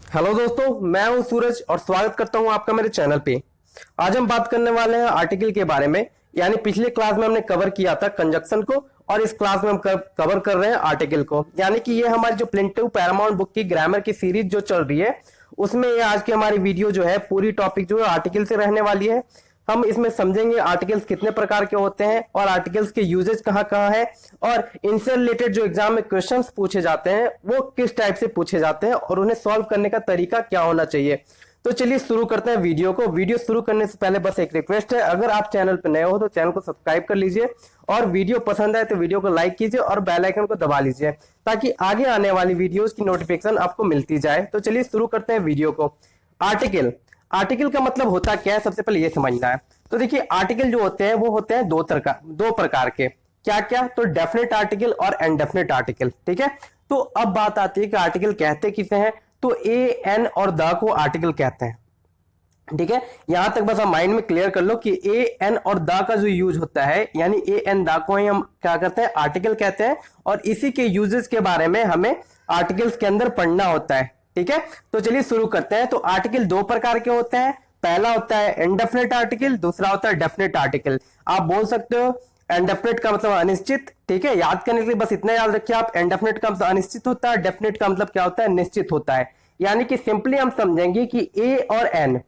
Hello दोस्तों, मैं हूं सूरज और स्वागत करता हूं आपका मेरे चैनल पे। आज हम बात करने वाले हैं आर्टिकल के बारे में। यानी पिछले क्लास में हमने कवर किया था कंजक्शन को और इस क्लास में हम कवर कर रहे हैं आर्टिकल को। यानी कि ये हमारी जो प्लिंटिव पैरामाउंट बुक की ग्रामर की सीरीज जो चल रही है उसमें ये आज की हमारी वीडियो जो है पूरी टॉपिक जो है आर्टिकल से रहने वाली है। हम इसमें समझेंगे आर्टिकल्स कितने प्रकार के होते हैं और आर्टिकल्स के यूजेज कहाँ कहाँ है और इनसे रिलेटेड जो एग्जाम में क्वेश्चंस पूछे जाते हैं वो किस टाइप से पूछे जाते हैं और उन्हें सॉल्व करने का तरीका क्या होना चाहिए। तो चलिए शुरू करते हैं वीडियो को। वीडियो शुरू करने से पहले बस एक रिक्वेस्ट है, अगर आप चैनल पर नए हो तो चैनल को सब्सक्राइब कर लीजिए और वीडियो पसंद आए तो वीडियो को लाइक कीजिए और बेल आइकन को दबा लीजिए ताकि आगे आने वाली वीडियोस की नोटिफिकेशन आपको मिलती जाए। तो चलिए शुरू करते हैं वीडियो को। आर्टिकल आर्टिकल का मतलब होता क्या है, सबसे पहले ये समझना है। तो देखिए आर्टिकल जो होते हैं वो होते हैं दो प्रकार के। क्या क्या? तो डेफिनेट आर्टिकल और इनडेफिनेट आर्टिकल। ठीक है, तो अब बात आती है कि आर्टिकल कहते किसे हैं। तो ए एन और द को आर्टिकल कहते हैं। ठीक है, यहां तक बस हम माइंड में क्लियर कर लो कि ए एन और द का जो यूज होता है यानी ए एन द को ही हम क्या करते हैं, आर्टिकल कहते हैं और इसी के यूजेस के बारे में हमें आर्टिकल्स के अंदर पढ़ना होता है। ठीक है, तो चलिए शुरू करते हैं। तो आर्टिकल दो प्रकार के होते हैं। पहला होता है इनडेफिनेट आर्टिकल, दूसरा होता है डेफिनेट आर्टिकल। आप बोल सकते हो इनडेफिनेट का मतलब अनिश्चित। ठीक है, याद करने के लिए बस इतना याद रखिए आप, इनडेफिनेट का मतलब अनिश्चित होता है, डेफिनेट का मतलब क्या होता है, निश्चित होता है। यानी कि सिंपली हम समझेंगे कि ए और एन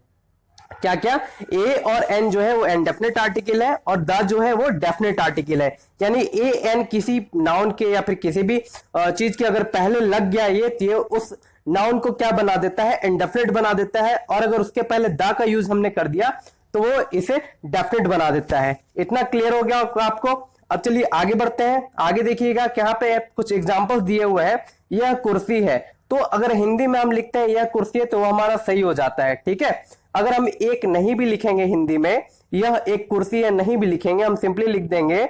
क्या क्या, ए और एन जो है वो इनडेफिनेट आर्टिकल है और द जो है वो डेफिनेट आर्टिकल है। यानी ए एन किसी नाउन के या फिर किसी भी चीज के अगर पहले लग गया ये उस नाउन को क्या बना देता है, इनडेफिनेट बना देता है। और अगर उसके पहले द का यूज हमने कर दिया तो वो इसे डेफिनेट बना देता है। इतना क्लियर हो गया आपको। अब चलिए आगे बढ़ते हैं। आगे देखिएगा कि यहाँ पे कुछ एग्जांपल्स दिए हुए हैं। यह कुर्सी है, तो अगर हिंदी में हम लिखते हैं यह कुर्सी है तो वो हमारा सही हो जाता है। ठीक है, अगर हम एक नहीं भी लिखेंगे हिंदी में, यह एक कुर्सी है नहीं भी लिखेंगे, हम सिंपली लिख देंगे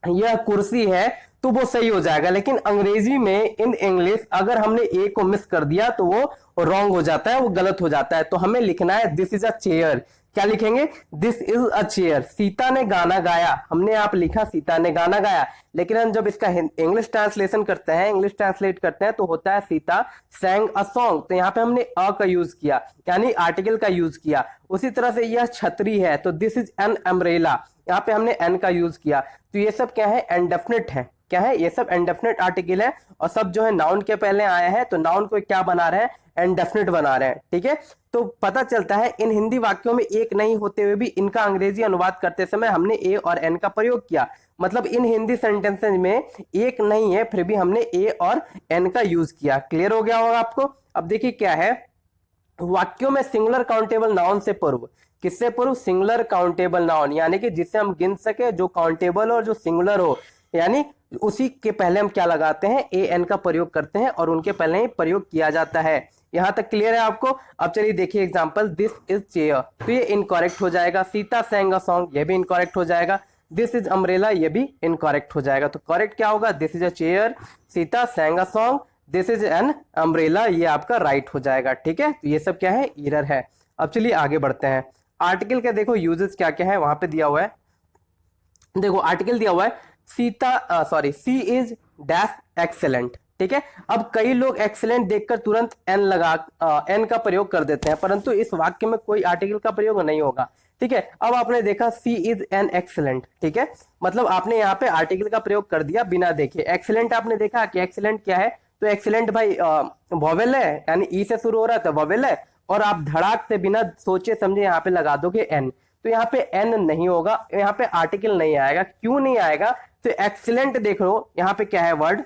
यह कुर्सी है तो वो सही हो जाएगा। लेकिन अंग्रेजी में इन इंग्लिश अगर हमने ए को मिस कर दिया तो वो रॉन्ग हो जाता है, वो गलत हो जाता है। तो हमें लिखना है दिस इज अ चेयर। क्या लिखेंगे? This is a chair. Sita ने गाना गाया, हमने आप लिखा सीता ने गाना गाया, लेकिन हम जब इसका इंग्लिश ट्रांसलेशन करते हैं, इंग्लिश ट्रांसलेट करते हैं तो होता है सीता सैंग अ सॉन्ग। तो यहाँ पे हमने अ का यूज किया यानी आर्टिकल का यूज किया। उसी तरह से यह छतरी है तो दिस इज एन अम्ब्रेला, यहाँ पे हमने एन का यूज किया। तो ये सब क्या है, इनडेफिनेट है। क्या है ये सब? इनडेफिनेट आर्टिकल है और सब जो है नाउन के पहले आया है तो नाउन को क्या बना रहे हैं, इनडेफिनेट बना रहे हैं। ठीक है, तो पता चलता है इन हिंदी वाक्यों में एक नहीं होते हुए भी इनका अंग्रेजी अनुवाद करते समय हमने ए और एन का प्रयोग किया। मतलब इन हिंदी सेंटेंसेज में एक नहीं है फिर भी हमने ए और एन का यूज किया। क्लियर हो गया होगा आपको। अब देखिए क्या है, वाक्यों में सिंगुलर काउंटेबल नाउन से पूर्व, किससे पूर्व? सिंगुलर काउंटेबल नाउन, यानी कि जिसे हम गिन सके, जो काउंटेबल और जो सिंगुलर हो, यानी उसी के पहले हम क्या लगाते हैं, ए एन का प्रयोग करते हैं और उनके पहले ही प्रयोग किया जाता है। यहां तक क्लियर है आपको। अब चलिए देखिए एग्जांपल, दिस इज चेयर तो ये इनकरेक्ट हो जाएगा। सीता sang a song ये भी इनकरेक्ट हो जाएगा। दिस इज अम्ब्रेला ये भी इनकरेक्ट हो जाएगा। तो करेक्ट क्या होगा? This is a chair, Sita sang a song, this is an umbrella, ये आपका राइट हो जाएगा। ठीक है, तो ये सब क्या है, एरर है। अब चलिए आगे बढ़ते हैं। आर्टिकल के देखो यूजेस क्या क्या है, वहां पे दिया हुआ है। देखो आर्टिकल दिया हुआ है सी इज डैश एक्सेलेंट। ठीक है, अब कई लोग एक्सेलेंट देखकर तुरंत एन का प्रयोग कर देते हैं, परंतु इस वाक्य में कोई आर्टिकल का प्रयोग नहीं होगा। ठीक है, अब आपने देखा सी इज एन एक्सेलेंट। ठीक है, मतलब आपने यहाँ पे आर्टिकल का प्रयोग कर दिया बिना देखे। एक्सेलेंट आपने देखा कि एक्सेलेंट क्या है, तो एक्सेलेंट भाई वोवेल है, यानी ई से शुरू हो रहा है तो वोवेल है, और आप धड़ाक से बिना सोचे समझे यहाँ पे लगा दोगे एन, तो यहाँ पे एन नहीं होगा, यहाँ पे आर्टिकल नहीं आएगा। क्यों नहीं आएगा? तो एक्सीलेंट देख लो, यहाँ पे क्या है वर्ड,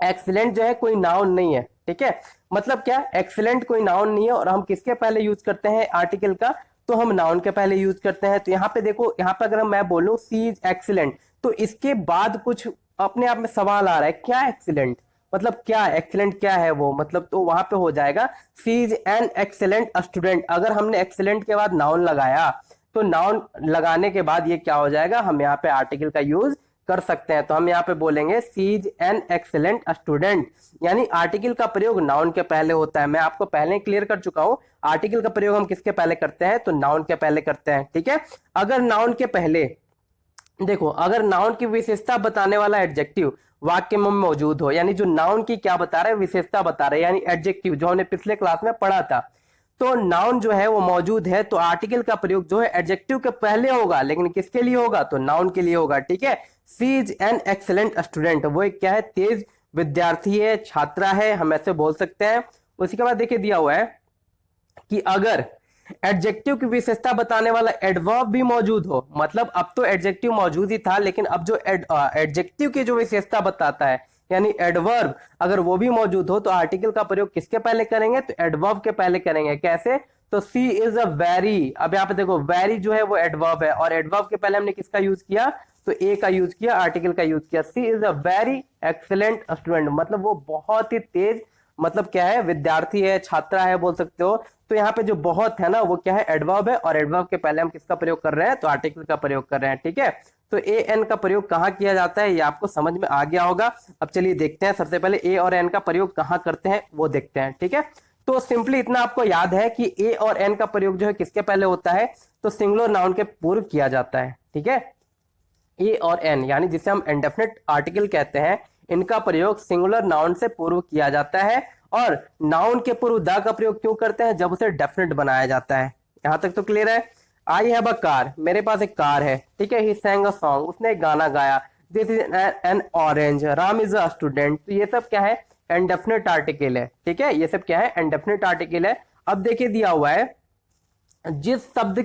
एक्सीलेंट जो है कोई नाउन नहीं है। ठीक है, मतलब क्या, एक्सीलेंट कोई नाउन नहीं है और हम किसके पहले यूज करते हैं आर्टिकल का, तो हम नाउन के पहले यूज करते हैं। तो यहाँ पे देखो, यहाँ पे अगर मैं बोलूं सी इज एक्सीलेंट तो इसके बाद कुछ अपने आप में सवाल आ रहा है, क्या एक्सीलेंट मतलब क्या, एक्सीलेंट क्या है वो, मतलब तो वहां पे हो जाएगा सी इज एन एक्सीलेंट स्टूडेंट। अगर हमने एक्सीलेंट के बाद नाउन लगाया तो नाउन लगाने के बाद ये क्या हो जाएगा, हम यहाँ पे आर्टिकल का यूज कर सकते हैं। तो हम यहाँ पे बोलेंगे सी इज एन एक्सेलेंट स्टूडेंट, यानी आर्टिकल का प्रयोग नाउन के पहले होता है। मैं आपको पहले क्लियर कर चुका हूं, आर्टिकल का प्रयोग हम किसके पहले करते हैं, तो नाउन के पहले करते हैं। ठीक है, अगर नाउन के पहले देखो, अगर नाउन की विशेषता बताने वाला एडजेक्टिव वाक्य में मौजूद हो, यानी जो नाउन की क्या बता रहे हैं, विशेषता बता रहे हैं, यानी एडजेक्टिव, जो हमने पिछले क्लास में पढ़ा था। तो नाउन जो है वो मौजूद है, तो आर्टिकल का प्रयोग जो है एडजेक्टिव के पहले होगा, लेकिन किसके लिए होगा, तो नाउन के लिए होगा। ठीक है, सी इज एन एक्सेलेंट स्टूडेंट, वो एक क्या है, तेज विद्यार्थी है, छात्रा है, हम ऐसे बोल सकते हैं। उसी के बाद देखिए दिया हुआ है कि अगर एडजेक्टिव की विशेषता बताने वाला एडवर्ब भी मौजूद हो, मतलब अब तो एडजेक्टिव मौजूद ही था, लेकिन अब जो एडजेक्टिव की जो विशेषता बताता है यानी एडवर्ब, अगर वो भी मौजूद हो, तो आर्टिकल का प्रयोग किसके पहले करेंगे, तो एडवर्ब के पहले करेंगे। कैसे, तो सी इज अ वेरी, अब यहाँ पे देखो वेरी जो है वो एडवर्ब है, और एडवर्ब के पहले हमने किसका यूज किया, तो ए का यूज किया, आर्टिकल का यूज किया। She is a very excellent student, मतलब वो बहुत ही तेज, मतलब क्या है, विद्यार्थी है, छात्रा है, बोल सकते हो। तो यहाँ पे जो बहुत है ना, वो क्या है, एडवर्ब है, और एडवर्ब के पहले हम किसका प्रयोग कर रहे हैं, तो आर्टिकल का प्रयोग कर रहे हैं। ठीक है, तो ए एन का प्रयोग कहाँ किया जाता है, ये आपको समझ में आ गया होगा। अब चलिए देखते हैं, सबसे पहले ए और एन का प्रयोग कहाँ करते हैं वो देखते हैं। ठीक है, तो सिंपली इतना आपको याद है कि ए और एन का प्रयोग जो है किसके पहले होता है, तो सिंगुलर नाउन के पूर्व किया जाता है। ठीक है, ए और एन यानी जिसे हम इंडेफिनिट आर्टिकल कहते हैं, इनका प्रयोग सिंगुलर नाउन से पूर्व किया जाता है। और नाउन के पूर्व द का प्रयोग क्यों करते हैं, जब उसे डेफिनेट बनाया जाता है। यहां तक तो क्लियर है। आई हैव अ कार, मेरे पास एक कार है। ठीक है, ही sang अ सॉन्ग, उसने एक गाना गाया। This is an orange, Ram is a student. तो ये सब क्या है, इंडेफिनिट आर्टिकल है। ठीक है, ये सब क्या है, इंडेफिनिट आर्टिकल है। अब देखिए दिया हुआ है, जिस शब्द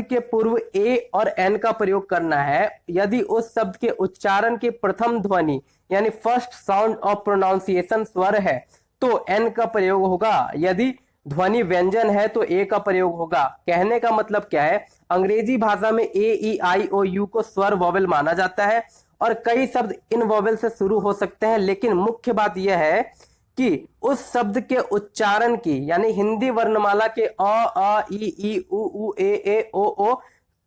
के पूर्व ए और एन का प्रयोग करना है, यदि उस शब्द के उच्चारण की प्रथम ध्वनि यानी फर्स्ट साउंड ऑफ प्रोनाउंसिएशन स्वर है, तो एन का प्रयोग होगा। यदि ध्वनि व्यंजन है तो ए का प्रयोग होगा। कहने का मतलब क्या है, अंग्रेजी भाषा में ए ई आई ओ यू को स्वर वॉवेल माना जाता है, और कई शब्द इन वॉवेल से शुरू हो सकते हैं, लेकिन मुख्य बात यह है कि उस शब्द के उच्चारण की यानी हिंदी वर्णमाला के अ आ ई उ ए ओ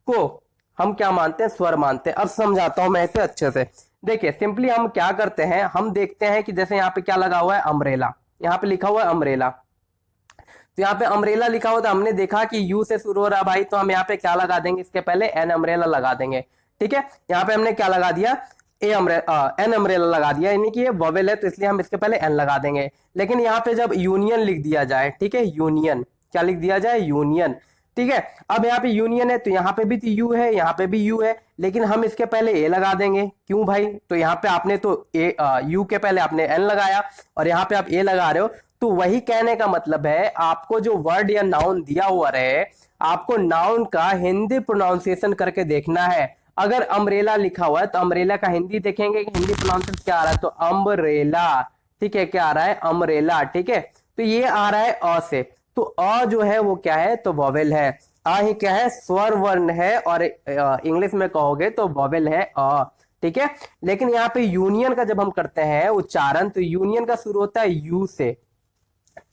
को हम क्या मानते हैं, स्वर मानते हैं। अब समझाता हूं मैं इसे अच्छे से। देखिए सिंपली हम क्या करते हैं, हम देखते हैं कि जैसे यहाँ पे क्या लगा हुआ है, अम्ब्रेला, यहाँ पे लिखा हुआ है अम्ब्रेला। तो यहाँ पे अम्ब्रेला लिखा हुआ था, हमने देखा कि यू से शुरू हो रहा भाई, तो हम यहाँ पे क्या लगा देंगे, इसके पहले एन अम्ब्रेला लगा देंगे। ठीक है, यहाँ पे हमने क्या लगा दिया, एन अम्ब्रेला लगा दिया, यानी कि ये वोवेल है, तो इसलिए हम इसके पहले एन लगा देंगे। लेकिन यहाँ पे जब यूनियन लिख दिया जाए, ठीक है, यूनियन, क्या लिख दिया जाए, यूनियन। ठीक है, अब यहाँ पे यूनियन है, तो यहाँ पे भी तो यू है, यहाँ पे भी यू है, लेकिन हम इसके पहले ए लगा देंगे। क्यों भाई, तो यहाँ पे आपने तो यू के पहले आपने एन लगाया, और यहाँ पे आप ए लगा रहे हो। तो वही कहने का मतलब है, आपको जो वर्ड या नाउन दिया हुआ रहे, आपको नाउन का हिंदी प्रोनाउंसिएशन करके देखना है। अगर अम्ब्रेला लिखा हुआ है, तो अम्ब्रेला का हिंदी देखेंगे कि हिंदी प्रोनाउंसिएशन क्या आ रहा है, तो अम्ब्रेला। ठीक है, क्या आ रहा है, अम्ब्रेला। ठीक है, तो ये आ रहा है अ से, तो अ जो है वो क्या है, तो वॉवेल है। अ ही क्या है, स्वर वर्ण है, और इंग्लिश में कहोगे तो वॉवेल है अ। ठीक है, लेकिन यहाँ पे यूनियन का जब हम करते हैं उच्चारण, तो यूनियन का शुरू होता है यू से।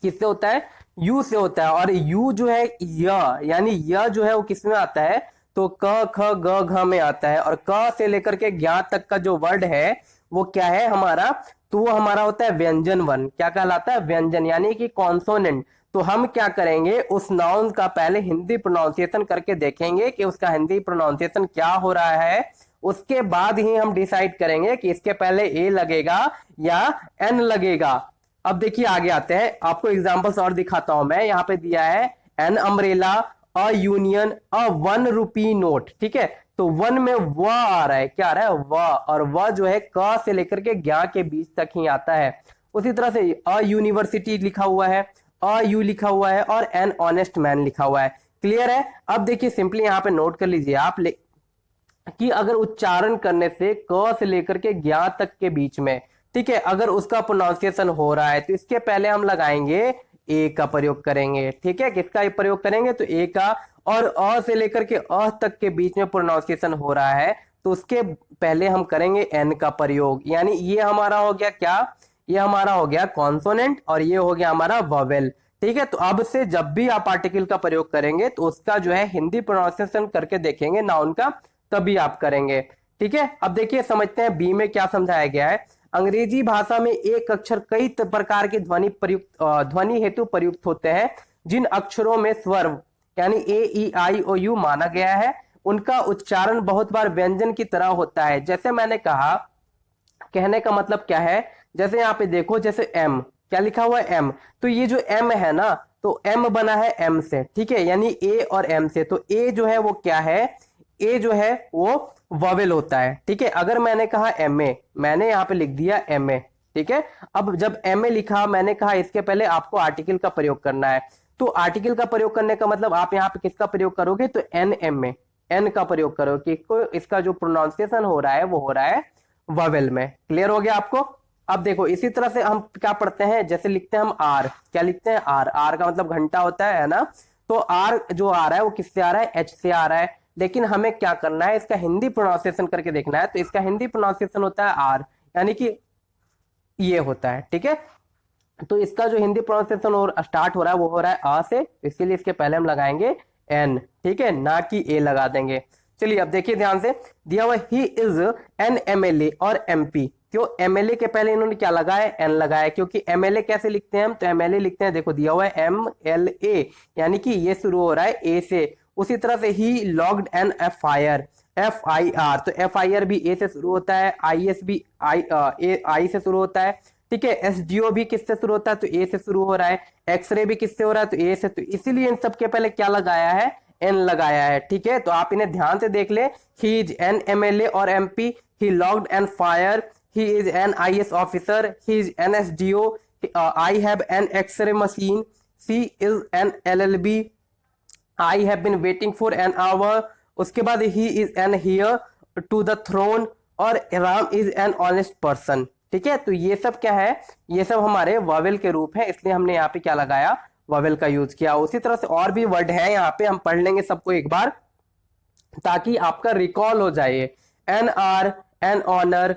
किससे होता है, यू से होता है। और यू जो है यानी य जो है वो किस में आता है, तो क ख ग घ में आता है। और क से लेकर के ज्ञ तक का जो वर्ड है वो क्या है हमारा, तो वो हमारा होता है व्यंजन वर्ण। क्या कहलाता है, व्यंजन, यानी कि कॉन्सोनेंट। तो हम क्या करेंगे, उस नाउन का पहले हिंदी प्रोनाउंसिएशन करके देखेंगे कि उसका हिंदी प्रोनाउंसिएशन क्या हो रहा है। उसके बाद ही हम डिसाइड करेंगे कि इसके पहले ए लगेगा या एन लगेगा। अब देखिए आगे आते हैं, आपको एग्जांपल्स और दिखाता हूं मैं। यहाँ पे दिया है an umbrella, a union, a 1 rupee note. ठीक है, तो वन में व आ रहा है, क्या आ रहा है, व, और व जो है क से लेकर के ज्ञ के बीच तक ही आता है। उसी तरह से अ यूनिवर्सिटी लिखा हुआ है, अ यू लिखा हुआ है, और एन ऑनेस्ट मैन लिखा हुआ है। क्लियर है। अब देखिए सिंपली यहाँ पे नोट कर लीजिए आप कि अगर उच्चारण करने से क से लेकर के ज्ञ तक के बीच में, ठीक है, अगर उसका प्रोनाउंसिएशन हो रहा है, तो इसके पहले हम लगाएंगे ए का प्रयोग करेंगे। ठीक है, किसका प्रयोग करेंगे, तो ए का। और अ से लेकर के अ तक के बीच में प्रोनाउंसिएशन हो रहा है, तो उसके पहले हम करेंगे एन का प्रयोग। यानी ये हमारा हो गया क्या, ये हमारा हो गया कॉन्सोनेंट, और ये हो गया हमारा वॉवेल। ठीक है, तो अब से जब भी आप आर्टिकल का प्रयोग करेंगे, तो उसका जो है हिंदी प्रोनाउंसिएशन करके देखेंगे नाउन का, तभी आप करेंगे। ठीक है, अब देखिए समझते हैं बी में क्या समझाया गया है। अंग्रेजी भाषा में एक अक्षर कई प्रकार के ध्वनि हेतु प्रयुक्त होते हैं। जिन अक्षरों में स्वर यानी ए ई आई ओ यू माना गया है, उनका उच्चारण बहुत बार व्यंजन की तरह होता है। जैसे मैंने कहा कहने का मतलब क्या है, जैसे यहाँ पे देखो, जैसे एम, क्या लिखा हुआ है एम, तो ये जो एम है ना, तो एम बना है एम से, ठीक है, यानी ए और एम से। तो ए जो है वो क्या है, ए जो है वो वॉवेल होता है, ठीक है। अगर मैंने कहा एम ए, मैंने यहाँ पे लिख दिया एम ए, ठीक है। अब जब एम ए लिखा, मैंने कहा इसके पहले आपको आर्टिकल का प्रयोग करना है। तो आर्टिकल का प्रयोग करने का मतलब आप यहाँ पे किसका प्रयोग करोगे, तो एन एम ए, एन का प्रयोग करो, कि इसका जो प्रोनाउंसिएशन हो रहा है वो हो रहा है वॉवेल में। क्लियर हो गया आपको। अब देखो इसी तरह से हम क्या पढ़ते हैं, जैसे लिखते हैं हम आर, क्या लिखते हैं आर, आर का मतलब घंटा होता है ना। तो आर जो आ रहा है वो किससे आ रहा है, एच से आ रहा है। लेकिन हमें क्या करना है, इसका हिंदी प्रोनाउंसिएशन करके देखना है। तो इसका हिंदी प्रोनाउंसिएशन होता है आर, यानी कि ये होता है, ठीक है। तो इसका जो हिंदी प्रोनाउंसिएशन और स्टार्ट हो रहा है वो हो रहा है आ से, इसीलिए इसके पहले हम लगाएंगे एन, ठीक है, ना कि ए लगा देंगे। चलिए अब देखिए ध्यान से, दिया हुआ ही इज एन एमएलए और एमपी। क्यों, एमएलए के पहले इन्होंने क्या लगाया, एन लगाया, क्योंकि एमएलए कैसे लिखते हैं हम, तो एमएलए लिखते हैं, देखो दिया हुआ है एम एल ए, यानी कि ये शुरू हो रहा है ए से। उसी तरह से he lodged an F I R, F I R, तो एफ आई आर भी ए से शुरू होता है, आई एस भी आई से शुरू होता है, ठीक है। एसडीओ भी किससे शुरू होता है, तो ए से शुरू हो रहा है। एक्सरे भी किससे हो रहा है, तो ए से। तो इसीलिए इन सबके पहले क्या लगाया है, एन लगाया है, ठीक है। तो आप इन्हें ध्यान से देख ले, ही इज एन एमएलए और MP, he lodged an fire, he is an IAS officer, he is an SDO, I have an x-ray machine, she is an LLB, I have been waiting for an hour. उसके बाद he is an heir to the throne, और Ram is an honest person, ठीक है। तो ये सब क्या है, ये सब हमारे वॉवेल के रूप है, इसलिए हमने यहाँ पे क्या लगाया, वॉवेल का यूज किया। उसी तरह से और भी वर्ड है यहाँ पे, हम पढ़ लेंगे सबको एक बार ताकि आपका रिकॉल हो जाए। An R, an honour,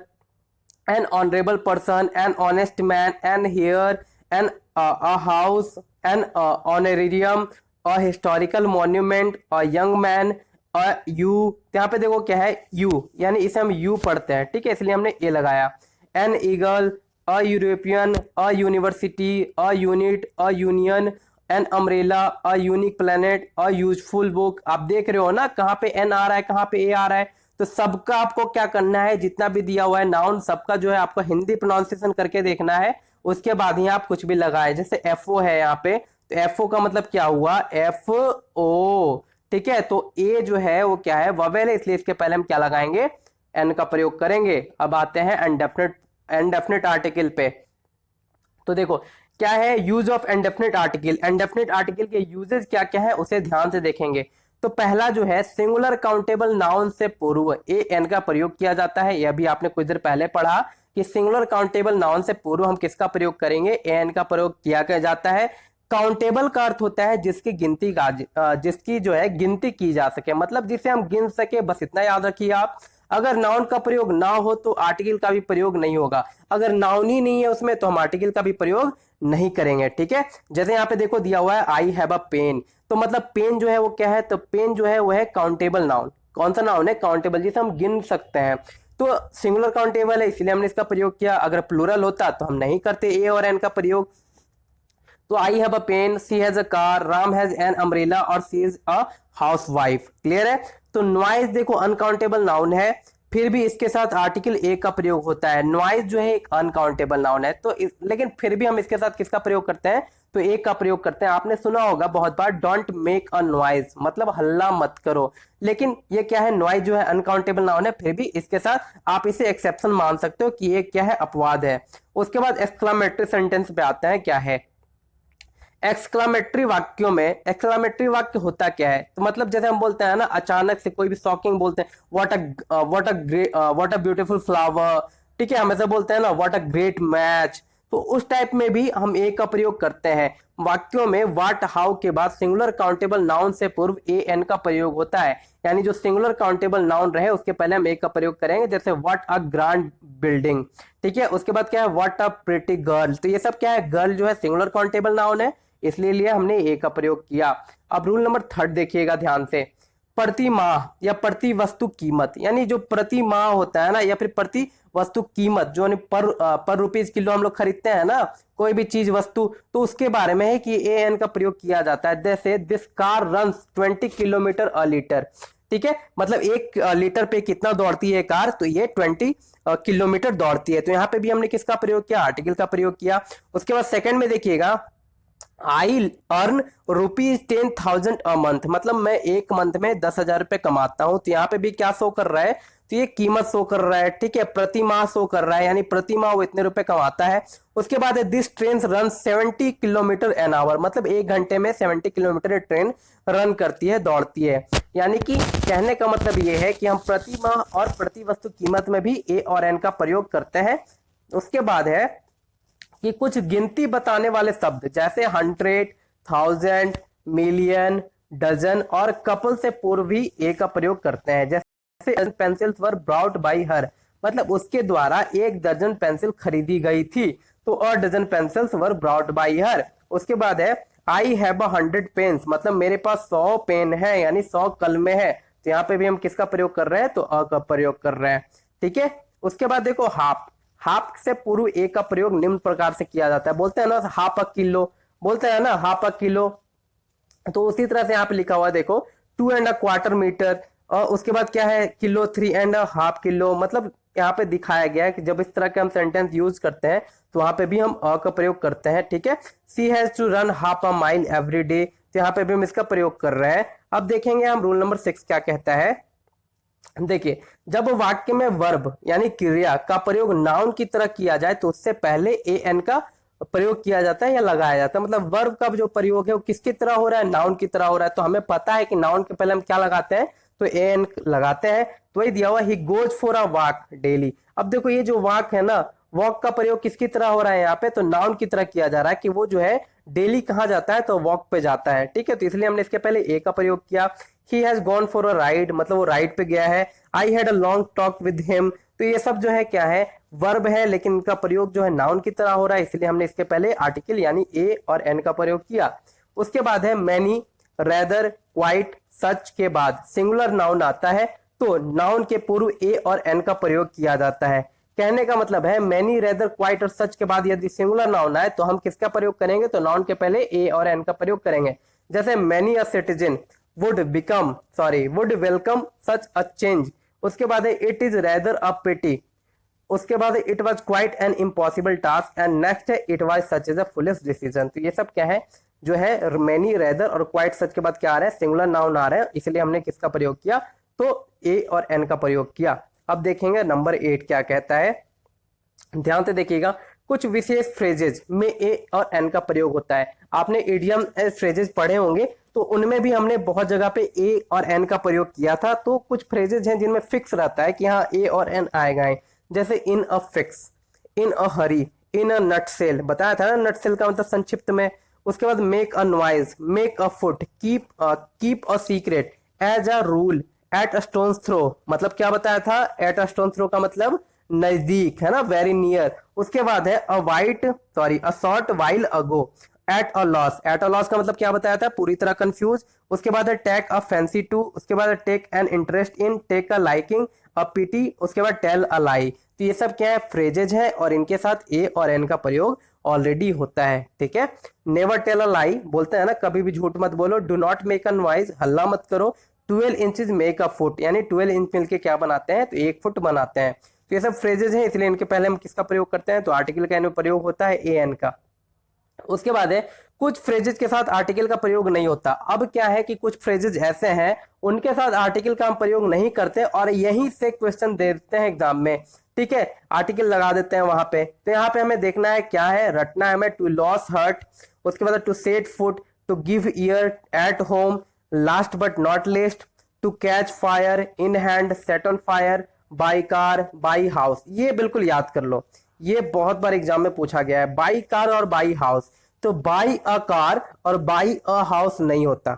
an honourable person, an honest man, an heir, an a house, an honorarium, a historical monument, a young man, a U. यहाँ पे देखो क्या है, यू, यानी इसे हम यू पढ़ते हैं, ठीक है, इसलिए हमने ए लगाया। An eagle, a European, a university, a unit, a union, an umbrella, a unique planet, a useful book. आप देख रहे हो ना कहाँ पे एन आ रहा है, कहाँ पे ए आ रहा है। तो सबका आपको क्या करना है, जितना भी दिया हुआ है नाउन, सबका जो है आपको हिंदी प्रोनाउंसिएशन करके देखना है, उसके बाद ही आप कुछ भी लगाए। जैसे एफ ओ है यहाँ पे, तो एफ ओ का मतलब क्या हुआ, एफ ओ, ठीक है। तो ए जो है वो क्या है, ववेल है, इसलिए इसके पहले हम क्या लगाएंगे, एन का प्रयोग करेंगे। अब आते हैं एनडेफिनिट आर्टिकल पे। तो देखो क्या है यूज ऑफ एनडेफिनिट आर्टिकल, एनडेफिनिट आर्टिकल के यूजेस क्या क्या है उसे ध्यान से देखेंगे। तो पहला जो है, सिंगुलर काउंटेबल नाउन से पूर्व ए एन का प्रयोग किया जाता है। यह भी आपने कुछ देर पहले पढ़ा कि सिंगुलर काउंटेबल नाउन से पूर्व हम किसका प्रयोग करेंगे, ए एन का प्रयोग किया जाता है। काउंटेबल का अर्थ होता है जिसकी जिसकी जो है गिनती की जा सके, मतलब जिसे हम गिन सके, बस इतना याद रखिए आप। अगर नाउन का प्रयोग ना हो तो आर्टिकल का भी प्रयोग नहीं होगा, अगर नाउन ही नहीं है उसमें तो हम आर्टिकल का भी प्रयोग नहीं करेंगे, ठीक है। जैसे यहाँ पे देखो दिया हुआ है आई हैव अ पेन, तो मतलब पेन जो है वो क्या है, तो पेन जो है वो है काउंटेबल नाउन। कौन सा नाउन है, काउंटेबल, जिसे हम गिन सकते हैं। तो सिंगुलर काउंटेबल है इसलिए हमने इसका प्रयोग किया, अगर प्लूरल होता तो हम नहीं करते ए और एन का प्रयोग। तो I have a pen, she has a car, Ram has an umbrella, और she is a housewife. Clear है। तो नॉइज देखो अनकाउंटेबल नाउन है, फिर भी इसके साथ आर्टिकल ए का प्रयोग होता है। नॉइज जो है एक अनकाउंटेबल नाउन है, तो लेकिन फिर भी हम इसके साथ किसका प्रयोग करते हैं, तो ए का प्रयोग करते हैं। आपने सुना होगा बहुत बार, डोंट मेक अ नॉइज, मतलब हल्ला मत करो। लेकिन ये क्या है, नॉइज जो है अनकाउंटेबल नाउन है, फिर भी इसके साथ आप इसे एक्सेप्शन मान सकते हो कि ये क्या है, अपवाद है। उसके बाद एक्सक्लामेटरी सेंटेंस पे आते हैं, क्या है एक्सक्लामेटरी वाक्यों में। एक्सक्लामेटरी वाक्य होता क्या है, तो मतलब जैसे हम बोलते हैं ना, अचानक से कोई भी शॉकिंग बोलते हैं, व्हाट अ ब्यूटीफुल फ्लावर, ठीक है, हम ऐसे बोलते हैं ना, व्हाट अ ग्रेट मैच। तो उस टाइप में भी हम ए का प्रयोग करते हैं वाक्यों में। व्हाट हाउ के बाद सिंगुलर काउंटेबल नाउन से पूर्व ए एन का प्रयोग होता है, यानी जो सिंगुलर काउंटेबल नाउन रहे उसके पहले हम ए का प्रयोग करेंगे। जैसे व्हाट अ ग्रांड बिल्डिंग, ठीक है। उसके बाद क्या है, व्हाट अ प्रिटी गर्ल, तो ये सब क्या है, गर्ल जो है सिंगुलर काउंटेबल नाउन है, इसलिए लिए हमने ए का प्रयोग किया। अब रूल नंबर 3 देखिएगा ध्यान से, प्रति माह या प्रति वस्तु कीमत, यानी जो प्रति माह होता है ना, या फिर प्रति वस्तु कीमत, जो पर रुपीज किलो हम लोग खरीदते हैं ना कोई भी चीज वस्तु, तो उसके बारे में है कि ए एन का प्रयोग किया जाता है। जैसे this car runs 20 kilometre a litre, ठीक है, मतलब 1 लीटर पे कितना दौड़ती है कार, तो ये 20 किलोमीटर दौड़ती है। तो यहाँ पे भी हमने किसका प्रयोग किया, आर्टिकल का प्रयोग किया। उसके बाद सेकंड में देखिएगा, आई अर्न ₹10,000 अ मंथ, मतलब मैं एक मंथ में 10,000 रुपए कमाता हूं। तो यहाँ पे भी क्या शो कर रहा है, तो ये कीमत शो कर रहा है, ठीक है, प्रति माह शो कर रहा है, यानी प्रति माह वो इतने रुपए कमाता है। उसके बाद है this train run 70 kilometre an our, मतलब 1 घंटे में 70 किलोमीटर ट्रेन रन करती है, दौड़ती है। यानी कि कहने का मतलब ये है कि हम प्रति माह और प्रति वस्तु कीमत में भी ए और एन का प्रयोग करते हैं। उसके बाद है कि कुछ गिनती बताने वाले शब्द जैसे 100, 1000, मिलियन, डजन और कपल से पूर्व भी ए का प्रयोग करते हैं। जैसे पेंसिल्स वर ब्राउट बाई हर, मतलब उसके द्वारा 1 दर्जन पेंसिल खरीदी गई थी, तो a dozen pencils were brought by her. उसके बाद है आई हैव 100 पेन्स, मतलब मेरे पास 100 पेन है, यानी 100 कलमे है। तो यहाँ पे भी हम किसका प्रयोग कर रहे हैं, तो अ का प्रयोग कर रहे हैं, ठीक है। उसके बाद देखो हाफ, हाफ से पूर्व ए का प्रयोग निम्न प्रकार से किया जाता है, बोलते हैं ना हाफ अ किलो, बोलते हैं ना हाफ अ किलो। तो उसी तरह से यहाँ पे लिखा हुआ है देखो 2¼ मीटर, और उसके बाद क्या है किलो, 3½ किलो। मतलब यहाँ पे दिखाया गया है कि जब इस तरह के हम सेंटेंस यूज करते हैं तो वहां पे भी हम अ का प्रयोग करते हैं, ठीक है। She has to run half a mile every day, तो यहाँ पे भी हम इसका प्रयोग कर रहे हैं। अब देखेंगे हम रूल नंबर 6 क्या कहता है। देखिए, जब वाक्य में वर्ब यानी क्रिया का प्रयोग नाउन की तरह किया जाए तो उससे पहले ए एन का प्रयोग किया जाता है या लगाया जाता है। मतलब वर्ब का जो प्रयोग है वो किसकी तरह हो रहा है, नाउन की तरह हो रहा है। तो हमें पता है कि नाउन के पहले हम क्या लगाते हैं, तो ए एन लगाते हैं। तो वही दिया हुआ he goes for a walk daily. अब देखो ये जो वॉक है ना, वॉक का प्रयोग किसकी तरह हो रहा है यहाँ पे, तो नाउन की तरह किया जा रहा है कि वो जो है डेली कहाँ जाता है, तो वॉक पे जाता है, ठीक है। तो इसलिए हमने इसके पहले ए का प्रयोग किया। He has gone for a ride, मतलब वो राइड पे गया है। I had a long talk with him, तो ये सब जो है क्या है, वर्ब है, लेकिन इनका प्रयोग जो है नाउन की तरह हो रहा है, इसलिए हमने इसके पहले आर्टिकल यानी ए और एन का प्रयोग किया। उसके बाद है मैनी, रेदर, क्वाइट, सच के बाद सिंगुलर नाउन आता है, तो नाउन के पूर्व ए और एन का प्रयोग किया जाता है। कहने का मतलब है मैनी, रेदर, क्वाइट और सच के बाद यदि सिंगुलर नाउन आए तो हम किसका प्रयोग करेंगे, तो नाउन के पहले ए और एन का प्रयोग करेंगे। जैसे many a citizen would welcome such a change. उसके बाद है it is rather a pity. उसके बाद it was quite an impossible task, and next है it was such as a fullest decision. तो ये सब क्या है, जो है मैनी, रेदर और क्वाइट सच के बाद क्या आ रहा है, सिंगुलर नाउन आ रहा है, इसलिए हमने किसका प्रयोग किया, तो ए और एन का प्रयोग किया। अब देखेंगे नंबर 8 क्या कहता है, ध्यान से देखिएगा। कुछ विशेष फ्रेजेज में ए और एन का प्रयोग होता है। आपने इडियम फ्रेजेज पढ़े होंगे, तो उनमें भी हमने बहुत जगह पे ए और एन का प्रयोग किया था। तो कुछ फ्रेजेज हैं जिनमें फिक्स रहता है कि हाँ ए और एन आएगा, जैसे इन a fix, in a Hari, in a nutshell, बताया था ना नटसेल का मतलब संक्षिप्त में। उसके बाद make a noise, make a foot, keep a secret, as a rule, at a stone throw, मतलब क्या बताया था, एट अ स्टोन थ्रो का मतलब नजदीक, है ना, वेरी नियर। उसके बाद है a short while ago, at a loss, at a loss का मतलब क्या बताया था, पूरी तरह कंफ्यूज। उसके बाद है टेक अ फैंसी टू, उसके बाद है take an interest in, take a liking, a pity, उसके बाद टेल अ लाई। तो ये सब क्या है, फ्रेजेज है, और इनके साथ ए और एन का प्रयोग ऑलरेडी होता है, ठीक है। नेवर टेल अ लाई, बोलते हैं ना कभी भी झूठ मत बोलो। Do not make a noise, हल्ला मत करो। 12 इंचेस मेक अ फुट, यानी 12 इंच मिलके क्या बनाते हैं, तो 1 फुट बनाते हैं। तो ये सब फ्रेजेज हैं, इसलिए इनके पहले हम किसका प्रयोग करते हैं, तो आर्टिकल का इनमें प्रयोग होता है ए एन का। उसके बाद है कुछ फ्रेजेज के साथ आर्टिकल का प्रयोग नहीं होता। अब क्या है कि कुछ फ्रेजेज ऐसे हैं उनके साथ आर्टिकल का हम प्रयोग नहीं करते, और यहीं से क्वेश्चन दे देते हैं एग्जाम में, ठीक है, आर्टिकल लगा देते हैं वहां पे। तो यहाँ पे हमें देखना है क्या है, रटना है हमें, टू लॉस हर्ट, उसके बाद to set foot, to give ear, at home, last but not least, to catch fire, in hand, set on fire, by car, by house. ये बिल्कुल याद कर लो, ये बहुत बार एग्जाम में पूछा गया है, बाई कार और बाई हाउस। तो बाई अ कार और बाई अ हाउस नहीं होता,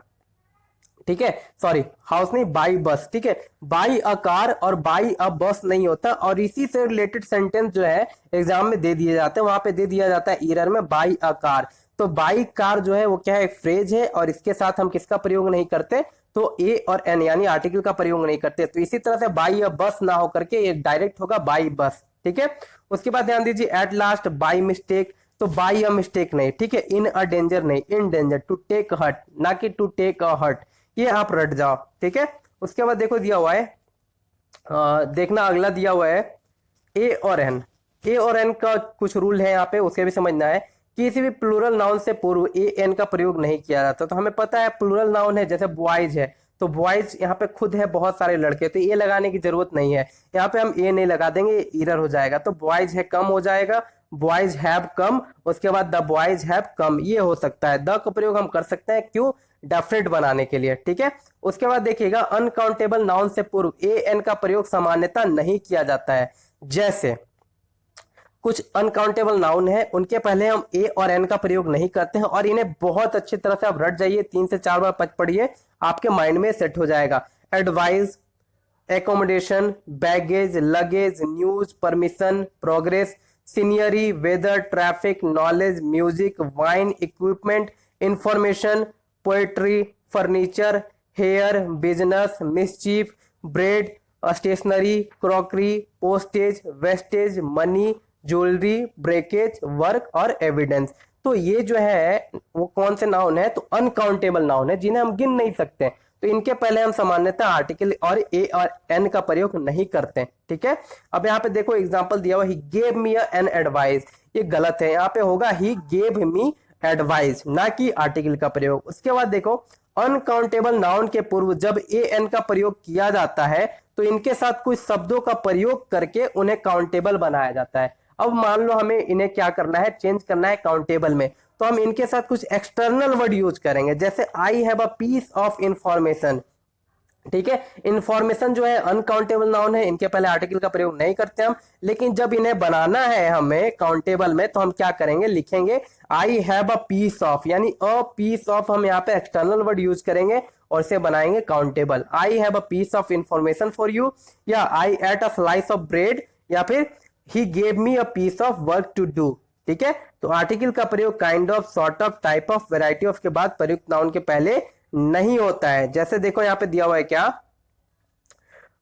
ठीक है, सॉरी हाउस नहीं, बाई बस, ठीक है, बाई अ कार और बाई अ बस नहीं होता। और इसी से रिलेटेड सेंटेंस जो है एग्जाम में दे दिए जाते हैं, वहां पे दे दिया जाता है ईरर में बाई अ कार। तो बाई कार जो है वो क्या है, एक फ्रेज है, और इसके साथ हम किसका प्रयोग नहीं करते, तो ए और एन यानी आर्टिकल का प्रयोग नहीं करते। तो इसी तरह से बाई अ बस ना होकर के ये डायरेक्ट होगा बाई बस, ठीक है। उसके बाद ध्यान दीजिए एट लास्ट, बाई मिस्टेक, तो बाई अ मिस्टेक नहीं, ठीक है, इन अ डेंजर नहीं, in danger, to take heart ना कि टू टेक अ हर्ट, ये आप रट जाओ, ठीक है। उसके बाद देखो दिया हुआ है, देखना अगला दिया हुआ है ए और एन। ए और एन का कुछ रूल है यहाँ पे, उसके भी समझना है। किसी भी प्लूरल नाउन से पूर्व ए एन का प्रयोग नहीं किया जाता। तो हमें पता है प्लूरल नाउन है, जैसे बॉयज है तो बॉयज यहाँ पे खुद है बहुत सारे लड़के, तो ए लगाने की जरूरत नहीं है। यहाँ पे हम ए नहीं लगा देंगे, इरर हो जाएगा। तो बॉयज है कम हो जाएगा, बॉयज हैव कम, उसके बाद द बॉयज हैव कम, ये हो सकता है। द का प्रयोग हम कर सकते हैं, क्यों? डेफिनेट बनाने के लिए, ठीक है। उसके बाद देखिएगा अनकाउंटेबल नाउन से पूर्व ए एन का प्रयोग सामान्यतः नहीं किया जाता है। जैसे कुछ अनकाउंटेबल नाउन है, उनके पहले हम ए और एन का प्रयोग नहीं करते हैं, और इन्हें बहुत अच्छी तरह से आप रट जाइए, 3 से 4 बार पढ़िए, आपके माइंड में सेट हो जाएगा। Advice, accommodation, baggage, luggage, news, permission, progress, scenery, weather, traffic, knowledge, music, wine, equipment, information, poetry, furniture, hair, business, mischief, bread, stationery, crockery, postage, wastage, money, jewellery, breakage, work और evidence. तो ये जो है वो कौन से नाउन है? तो अनकाउंटेबल नाउन है, जिन्हें हम गिन नहीं सकते। तो इनके पहले हम सामान्यतः आर्टिकल और ए और एन का प्रयोग नहीं करते, ठीक है। अब यहाँ पे देखो एग्जांपल दिया हुआ, ही गेव मी एन एडवाइस, ये गलत है, यहाँ पे होगा ही गेव मी एडवाइस, ना कि आर्टिकल का प्रयोग। उसके बाद देखो अनकाउंटेबल नाउन के पूर्व जब ए एन का प्रयोग किया जाता है तो इनके साथ कुछ शब्दों का प्रयोग करके उन्हें काउंटेबल बनाया जाता है। अब मान लो हमें इन्हें क्या करना है, चेंज करना है काउंटेबल में, तो हम इनके साथ कुछ एक्सटर्नल वर्ड यूज करेंगे, जैसे I have a piece of information, ठीक है। इंफॉर्मेशन जो है अनकाउंटेबल नाउन है, इनके पहले आर्टिकल का प्रयोग नहीं करते हम, लेकिन जब इन्हें बनाना है हमें काउंटेबल में तो हम क्या करेंगे, लिखेंगे I have a piece of, यानी अ पीस ऑफ, हम यहाँ पे एक्सटर्नल वर्ड यूज करेंगे और इसे बनाएंगे countable. I have a piece of information for you, या I ate a slice of bread, या फिर he gave me a piece of work to do, ठीक है। तो आर्टिकल का प्रयोग kind of, sort of, type of, variety of के बाद प्रयुक्त नाउन के पहले नहीं होता है। जैसे देखो यहाँ पे दिया हुआ है क्या,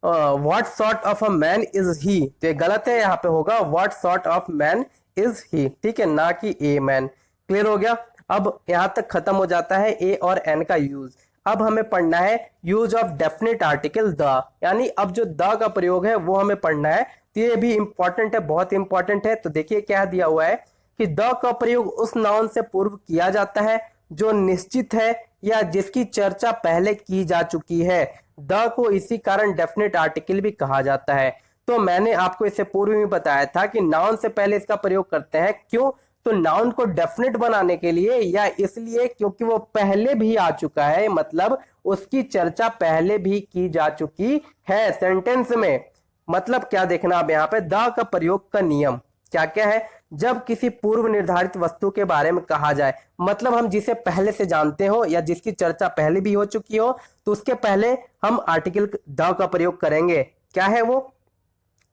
what sort of a man is he, तो ये गलत है, यहाँ पे होगा what sort of man is he, ठीक है, ना कि ए मैन। क्लियर हो गया। अब यहां तक खत्म हो जाता है ए और एन का यूज। अब हमें पढ़ना है use of definite article the, यानी अब जो द का प्रयोग है वो हमें पढ़ना है। तो ये भी इंपॉर्टेंट है, बहुत इंपॉर्टेंट है। तो देखिए क्या दिया हुआ है कि द का प्रयोग उस नाउन से पूर्व किया जाता है जो निश्चित है या जिसकी चर्चा पहले की जा चुकी है। द को इसी कारण डेफिनेट आर्टिकल भी कहा जाता है। तो मैंने आपको इससे पूर्व में बताया था कि नाउन से पहले इसका प्रयोग करते हैं, क्यों? तो नाउन को डेफिनेट बनाने के लिए, या इसलिए क्योंकि वो पहले भी आ चुका है, मतलब उसकी चर्चा पहले भी की जा चुकी है सेंटेंस में। मतलब क्या देखना अब यहाँ पे, द का प्रयोग का नियम क्या क्या है। जब किसी पूर्व निर्धारित वस्तु के बारे में कहा जाए, मतलब हम जिसे पहले से जानते हो या जिसकी चर्चा पहले भी हो चुकी हो, तो उसके पहले हम आर्टिकल द का प्रयोग करेंगे। क्या है वो?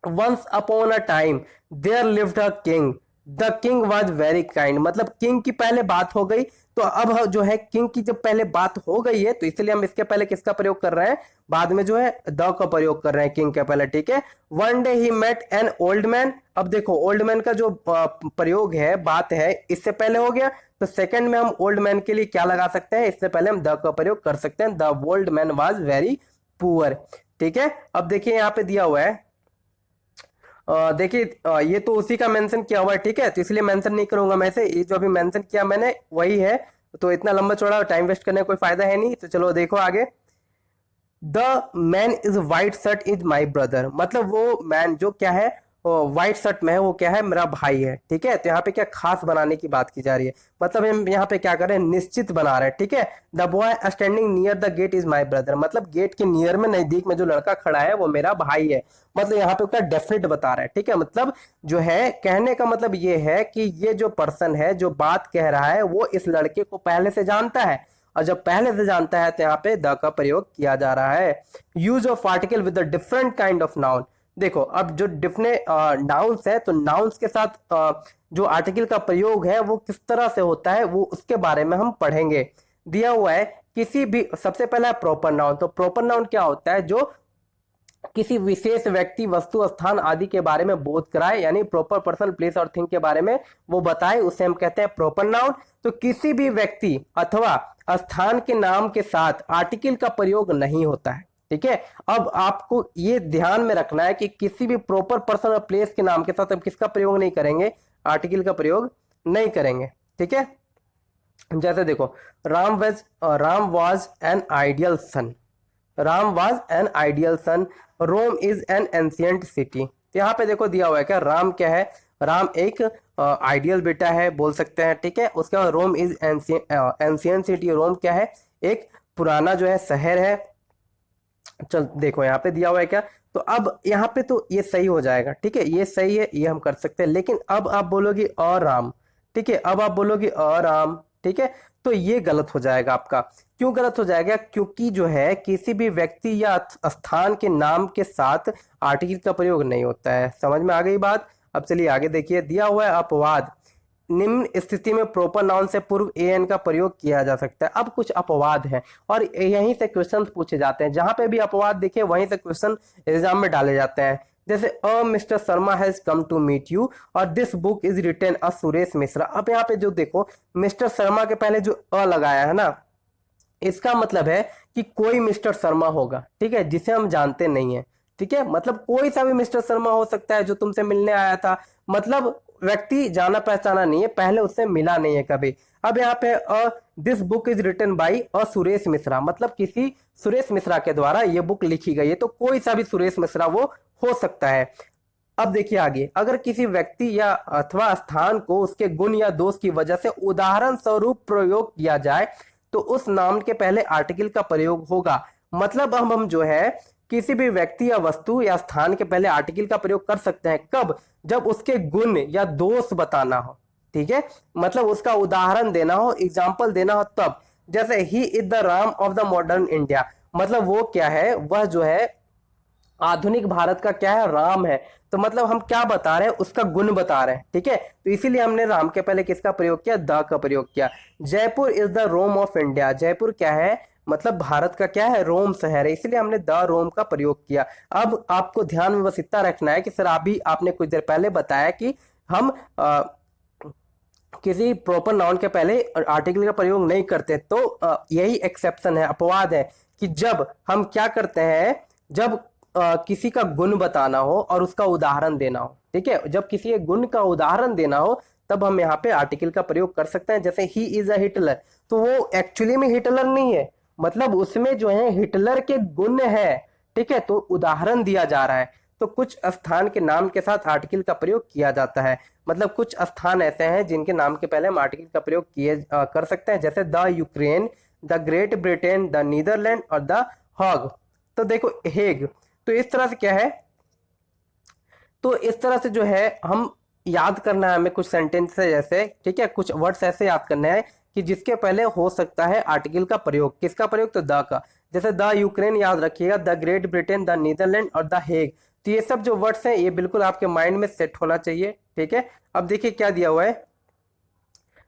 Once upon a time there lived a king, the king was very kind, मतलब किंग की पहले बात हो गई। तो अब जो है किंग की जब पहले बात हो गई है तो इसलिए हम इसके पहले किसका प्रयोग कर रहे हैं, बाद में जो है द का प्रयोग कर रहे हैं किंग के पहले, ठीक है। One day he met an old man, अब देखो ओल्ड मैन का जो प्रयोग है, बात है, इससे पहले हो गया। तो सेकंड में हम ओल्ड मैन के लिए क्या लगा सकते हैं, इससे पहले हम द का प्रयोग कर सकते हैं, the old man was very poor, ठीक है। अब देखिए यहाँ पे दिया हुआ है, देखिए ये तो उसी का मेंशन किया हुआ है, ठीक है, तो इसलिए मेंशन नहीं करूंगा मैं इसे, ये जो अभी मेंशन किया मैंने वही है। तो इतना लंबा चौड़ा टाइम वेस्ट करने का कोई फायदा है नहीं। तो चलो देखो आगे, the man is white shirt is my brother, मतलब वो मैन जो क्या है व्हाइट शर्ट में है वो क्या है, मेरा भाई है, ठीक है। तो यहाँ पे क्या खास बनाने की बात की जा रही है, मतलब हम यहाँ पे क्या कर रहे हैं, निश्चित बना रहे हैं, ठीक है। The boy standing near the gate is my brother, मतलब गेट के नियर में, नजदीक में जो लड़का खड़ा है वो मेरा भाई है, मतलब यहाँ पे क्या डेफिनेट बता रहा है, ठीक है। मतलब जो है कहने का मतलब ये है कि ये जो पर्सन है जो बात कह रहा है वो इस लड़के को पहले से जानता है, और जब पहले से जानता है तो यहाँ पे द का प्रयोग किया जा रहा है। Use of article with different kind of noun, देखो अब जो डिफरेंट नाउन्स है तो नाउन्स के साथ जो आर्टिकल का प्रयोग है वो किस तरह से होता है वो उसके बारे में हम पढ़ेंगे। दिया हुआ है किसी भी, सबसे पहला है प्रॉपर नाउन। तो प्रॉपर नाउन क्या होता है, जो किसी विशेष व्यक्ति, वस्तु, स्थान आदि के बारे में बोध कराए, यानी प्रॉपर पर्सन, प्लेस और थिंग के बारे में वो बताए, उसे हम कहते हैं प्रॉपर नाउन। तो किसी भी व्यक्ति अथवा स्थान के नाम के साथ आर्टिकल का प्रयोग नहीं होता है, ठीक है। अब आपको ये ध्यान में रखना है कि किसी भी प्रॉपर पर्सन और प्लेस के नाम के साथ हम किसका प्रयोग नहीं करेंगे, आर्टिकल का प्रयोग नहीं करेंगे, ठीक है। जैसे देखो, Ram was an ideal son, Ram was an ideal son, Rome is an ancient city. यहाँ पे देखो दिया हुआ है क्या, राम क्या है, राम एक आइडियल बेटा है बोल सकते हैं, ठीक है। उसके बाद रोम इज एंशियंट सिटी, रोम क्या है, एक पुराना जो है शहर है। चल देखो यहाँ पे दिया हुआ है क्या, तो अब यहाँ पे तो ये सही हो जाएगा, ठीक है, ये सही है, ये हम कर सकते हैं। लेकिन अब आप बोलोगे राम, ठीक है, अब आप बोलोगे राम, ठीक है, तो ये गलत हो जाएगा आपका। क्यों गलत हो जाएगा, क्योंकि जो है किसी भी व्यक्ति या स्थान के नाम के साथ आर्टिकल का प्रयोग नहीं होता है। समझ में आ गई बात। अब चलिए आगे देखिए, दिया हुआ है अपवाद, निम्न स्थिति में प्रॉपर नाउन से पूर्व एन का प्रयोग किया जा सकता है। अब कुछ अपवाद है और यहीं से क्वेश्चन पूछे जाते हैं, जहां पे भी अपवाद दिखे वहीं से क्वेश्चन एग्जाम में डाले जाते हैं। जैसे mister Sharma has come to meet you और this book is written a Suresh Mishra. अब यहाँ पे जो देखो, मिस्टर शर्मा के पहले जो लगाया है ना, इसका मतलब है कि कोई मिस्टर शर्मा होगा, ठीक है, जिसे हम जानते नहीं है, ठीक है। मतलब कोई सा भी मिस्टर शर्मा हो सकता है जो तुमसे मिलने आया था, मतलब व्यक्ति जाना पहचाना नहीं है, पहले उससे मिला नहीं है कभी। अब यहाँ पे this book is written by Suresh Mishra, मतलब किसी सुरेश मिश्रा के द्वारा ये बुक लिखी गई है, तो कोई सा भी सुरेश मिश्रा वो हो सकता है। अब देखिए आगे, अगर किसी व्यक्ति या अथवा स्थान को उसके गुण या दोष की वजह से उदाहरण स्वरूप प्रयोग किया जाए तो उस नाम के पहले आर्टिकल का प्रयोग होगा। मतलब हम जो है किसी भी व्यक्ति या वस्तु या स्थान के पहले आर्टिकल का प्रयोग कर सकते हैं, कब, जब उसके गुण या दोष बताना हो, ठीक है, मतलब उसका उदाहरण देना हो, एग्जाम्पल देना हो तब। जैसे he is the Ram of the modern India, मतलब वो क्या है, वह जो है आधुनिक भारत का क्या है, राम है। तो मतलब हम क्या बता रहे हैं, उसका गुण बता रहे हैं, ठीक है। तो इसीलिए हमने राम के पहले किसका प्रयोग किया, द का प्रयोग किया। Jaipur is the Rome of India, Jaipur क्या है, मतलब भारत का क्या है, रोम शहर है, इसलिए हमने द रोम का प्रयोग किया। अब आपको ध्यान में बस इतना रखना है कि सर अभी आपने कुछ देर पहले बताया कि हम किसी प्रॉपर नाउन के पहले आर्टिकल का प्रयोग नहीं करते, तो यही एक्सेप्शन है, अपवाद है, कि जब हम क्या करते हैं, जब किसी का गुण बताना हो और उसका उदाहरण देना हो, ठीक है, जब किसी एक गुण का उदाहरण देना हो तब हम यहाँ पे आर्टिकल का प्रयोग कर सकते हैं। जैसे ही इज अ हिटलर, तो वो एक्चुअली में हिटलर नहीं है, मतलब उसमें जो है हिटलर के गुण है, ठीक है, तो उदाहरण दिया जा रहा है। तो कुछ स्थान के नाम के साथ आर्टिकल का प्रयोग किया जाता है, मतलब कुछ स्थान ऐसे हैं जिनके नाम के पहले हम आर्टिकल का प्रयोग कर सकते हैं, जैसे the Ukraine, the Great Britain, the Netherlands और द हॉग। तो देखो हेग, तो इस तरह से क्या है, तो इस तरह से जो है हम याद करना है हमें कुछ सेंटेंस जैसे, ठीक है, कुछ वर्ड्स ऐसे याद करने हैं कि जिसके पहले हो सकता है आर्टिकल का प्रयोग। किसका प्रयोग, तो द का। जैसे द यूक्रेन याद रखिएगा, the Great Britain, the Netherlands और द हेग। तो ये सब जो वर्ड्स हैं ये बिल्कुल आपके माइंड में सेट होना चाहिए, ठीक है। अब देखिए क्या दिया हुआ है,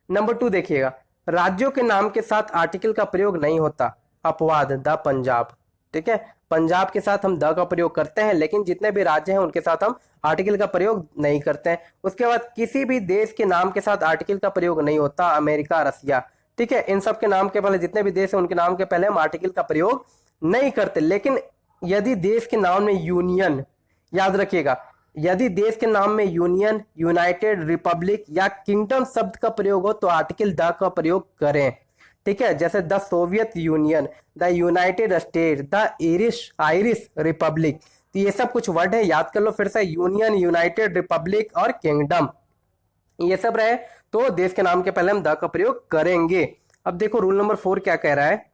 नंबर 2 देखिएगा, राज्यों के नाम के साथ आर्टिकल का प्रयोग नहीं होता, अपवाद, द पंजाब, ठीक है, पंजाब के साथ हम द का प्रयोग करते हैं, लेकिन जितने भी राज्य हैं उनके साथ हम आर्टिकल का प्रयोग नहीं करते हैं। उसके बाद किसी भी देश के नाम के साथ आर्टिकल का प्रयोग नहीं होता, अमेरिका, रसिया, ठीक है, इन सब के नाम के पहले जितने भी देश हैं उनके नाम के पहले हम आर्टिकल का प्रयोग नहीं करते। लेकिन यदि देश के नाम में यूनियन, याद रखिएगा, यदि देश के नाम में यूनियन, यूनाइटेड, रिपब्लिक या किंगडम शब्द का प्रयोग हो तो आर्टिकल द का प्रयोग करें, ठीक है। जैसे the Soviet union, the United state, the Irish Republic. तो ये सब कुछ वर्ड है, याद कर लो फिर से, यूनियन, यूनाइटेड, रिपब्लिक और किंगडम, ये सब रहे तो देश के नाम के पहले हम द का प्रयोग करेंगे। अब देखो रूल नंबर 4 क्या कह रहा है,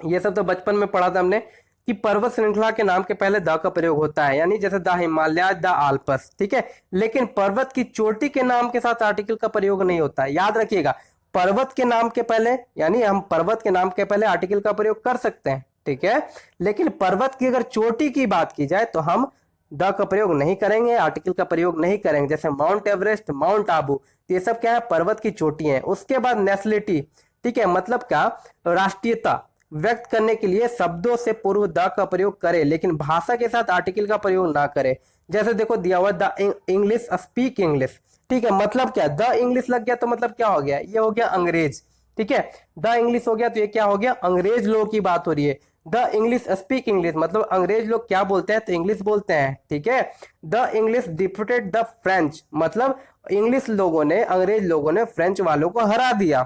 ये सब तो बचपन में पढ़ा था हमने कि पर्वत श्रृंखला के नाम के पहले द का प्रयोग होता है, यानी जैसे द हिमालय, द आल्पस, ठीक है। लेकिन पर्वत की चोटी के नाम के साथ आर्टिकल का प्रयोग नहीं होता है, याद रखिएगा, पर्वत के नाम के पहले, यानी हम पर्वत के नाम के पहले आर्टिकल का प्रयोग कर सकते हैं, ठीक है, लेकिन पर्वत की अगर चोटी की बात की जाए तो हम द का प्रयोग नहीं करेंगे, आर्टिकल का प्रयोग नहीं करेंगे। जैसे माउंट एवरेस्ट, माउंट आबू, ये सब क्या है, पर्वत की चोटी है। उसके बाद नेशनलिटी, ठीक है, मतलब क्या, राष्ट्रीयता व्यक्त करने के लिए शब्दों से पूर्व द का प्रयोग करें, लेकिन भाषा के साथ आर्टिकल का प्रयोग ना करें। जैसे देखो दिया हुआ द इंग्लिश, स्पीक इंग्लिश, ठीक है, मतलब क्या, द इंग्लिश लग गया तो मतलब क्या हो गया, ये हो गया अंग्रेज, ठीक है, द इंग्लिश हो गया तो ये क्या हो गया, अंग्रेज लोगों की बात हो रही है। द इंग्लिश स्पीक इंग्लिश, मतलब अंग्रेज लोग क्या बोलते हैं तो इंग्लिश बोलते हैं, ठीक है। The English defeated the French, मतलब इंग्लिश लोगों ने, अंग्रेज लोगों ने फ्रेंच वालों को हरा दिया।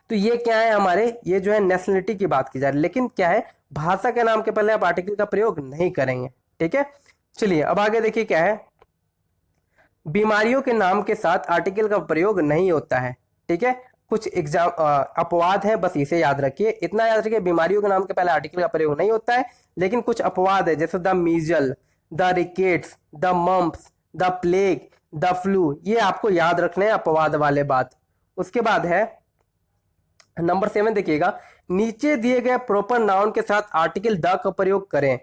तो ये क्या है हमारे, ये जो है नेशनलिटी की बात की जा रही है, लेकिन क्या है, भाषा के नाम के पहले आप आर्टिकल का प्रयोग नहीं करेंगे, ठीक है। चलिए अब आगे देखिए क्या है, बीमारियों के नाम के साथ आर्टिकल का प्रयोग नहीं होता है, ठीक है। कुछ एग्जाम अपवाद है, बस इसे याद रखिए, इतना याद रखिए, बीमारियों के नाम के पहले आर्टिकल का प्रयोग नहीं होता है, लेकिन कुछ अपवाद है, जैसे the measles, the rickets, the mumps, the plague, the flu, ये आपको याद रखने हैं अपवाद वाले बात। उसके बाद है नंबर 7, देखिएगा, नीचे दिए गए प्रॉपर नाउन के साथ आर्टिकल द का प्रयोग करें,